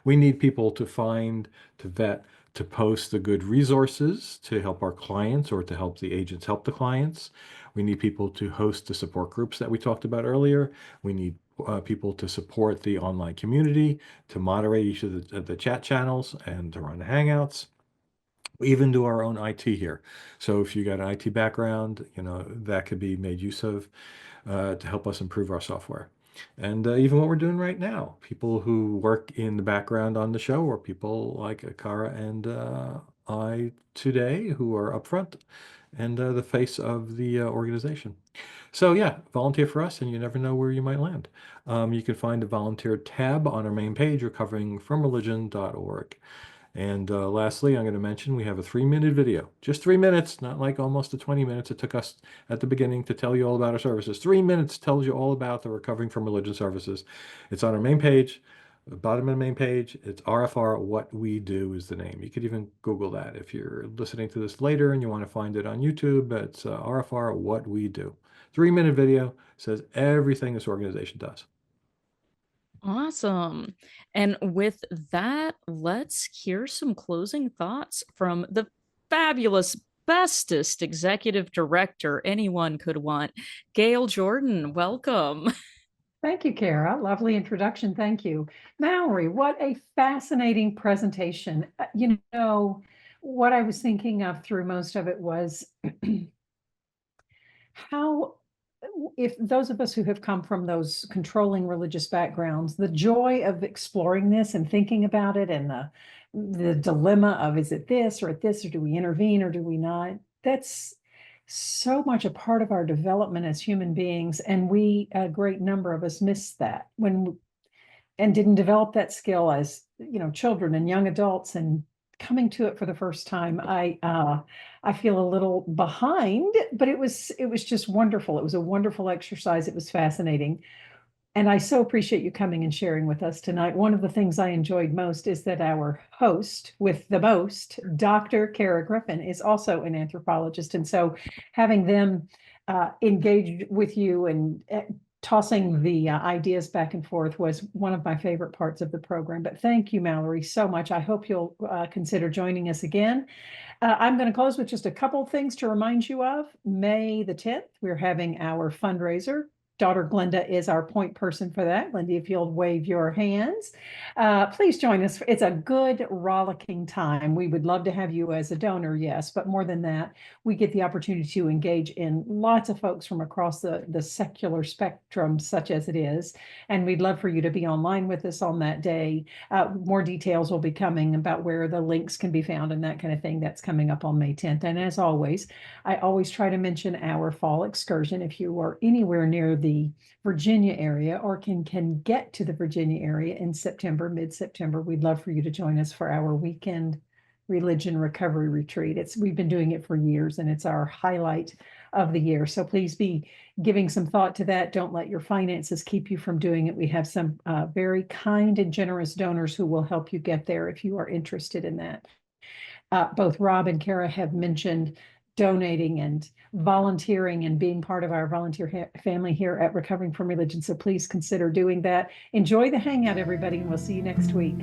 We need people to find, to vet, to post the good resources to help our clients or to help the agents help the clients. We need people to host the support groups that we talked about earlier. We need people to support the online community, to moderate each of the chat channels, and to run the Hangouts. We even do our own IT here. So if you got an IT background, that could be made use of to help us improve our software. And even what we're doing right now, people who work in the background on the show, or people like Akara and I today, who are up front and the face of the organization. So yeah, volunteer for us, and you never know where you might land. You can find the volunteer tab on our main page, recoveringfromreligion.org. And lastly, I'm going to mention we have a 3-minute video, just 3 minutes, not like almost the 20 minutes it took us at the beginning to tell you all about our services. 3 minutes tells you all about the Recovering from Religion services. It's on our main page, the bottom of the main page. It's RFR What We Do is the name. You could even Google that if you're listening to this later and you want to find it on YouTube. It's RFR What We Do. 3-minute video says everything this organization does. Awesome. And with that, let's hear some closing thoughts from the fabulous, bestest executive director anyone could want, Gail Jordan. Welcome. Thank you, Kara. Lovely introduction. Thank you. Malorie, what a fascinating presentation. What I was thinking of through most of it was how, if those of us who have come from those controlling religious backgrounds, the joy of exploring this and thinking about it, and the dilemma of, is it this or do we intervene or do we not? That's so much a part of our development as human beings, and a great number of us missed that and didn't develop that skill as children and young adults, and coming to it for the first time, I feel a little behind, but it was just wonderful. It was a wonderful exercise. It was fascinating. And I so appreciate you coming and sharing with us tonight. One of the things I enjoyed most is that our host with the most, Dr. Kara Griffin, is also an anthropologist. And so having them engage with you and tossing the ideas back and forth was one of my favorite parts of the program. But thank you, Malorie, so much. I hope you'll consider joining us again. I'm going to close with just a couple of things to remind you of. May the 10th, we're having our fundraiser. Daughter Glenda is our point person for that. Glenda, if you'll wave your hands, please join us. It's a good, rollicking time. We would love to have you as a donor, yes, but more than that, we get the opportunity to engage in lots of folks from across the secular spectrum, such as it is, and we'd love for you to be online with us on that day. More details will be coming about where the links can be found and that kind of thing. That's coming up on May 10th. And as always, I always try to mention our fall excursion. If you are anywhere near the Virginia area or can get to the Virginia area in September, mid-September, we'd love for you to join us for our weekend religion recovery retreat. We've been doing it for years, and it's our highlight of the year. So please be giving some thought to that. Don't let your finances keep you from doing it. We have some very kind and generous donors who will help you get there if you are interested in that. Both Rob and Kara have mentioned donating and volunteering and being part of our volunteer family here at Recovering from Religion. So please consider doing that. Enjoy the hangout, everybody, and we'll see you next week.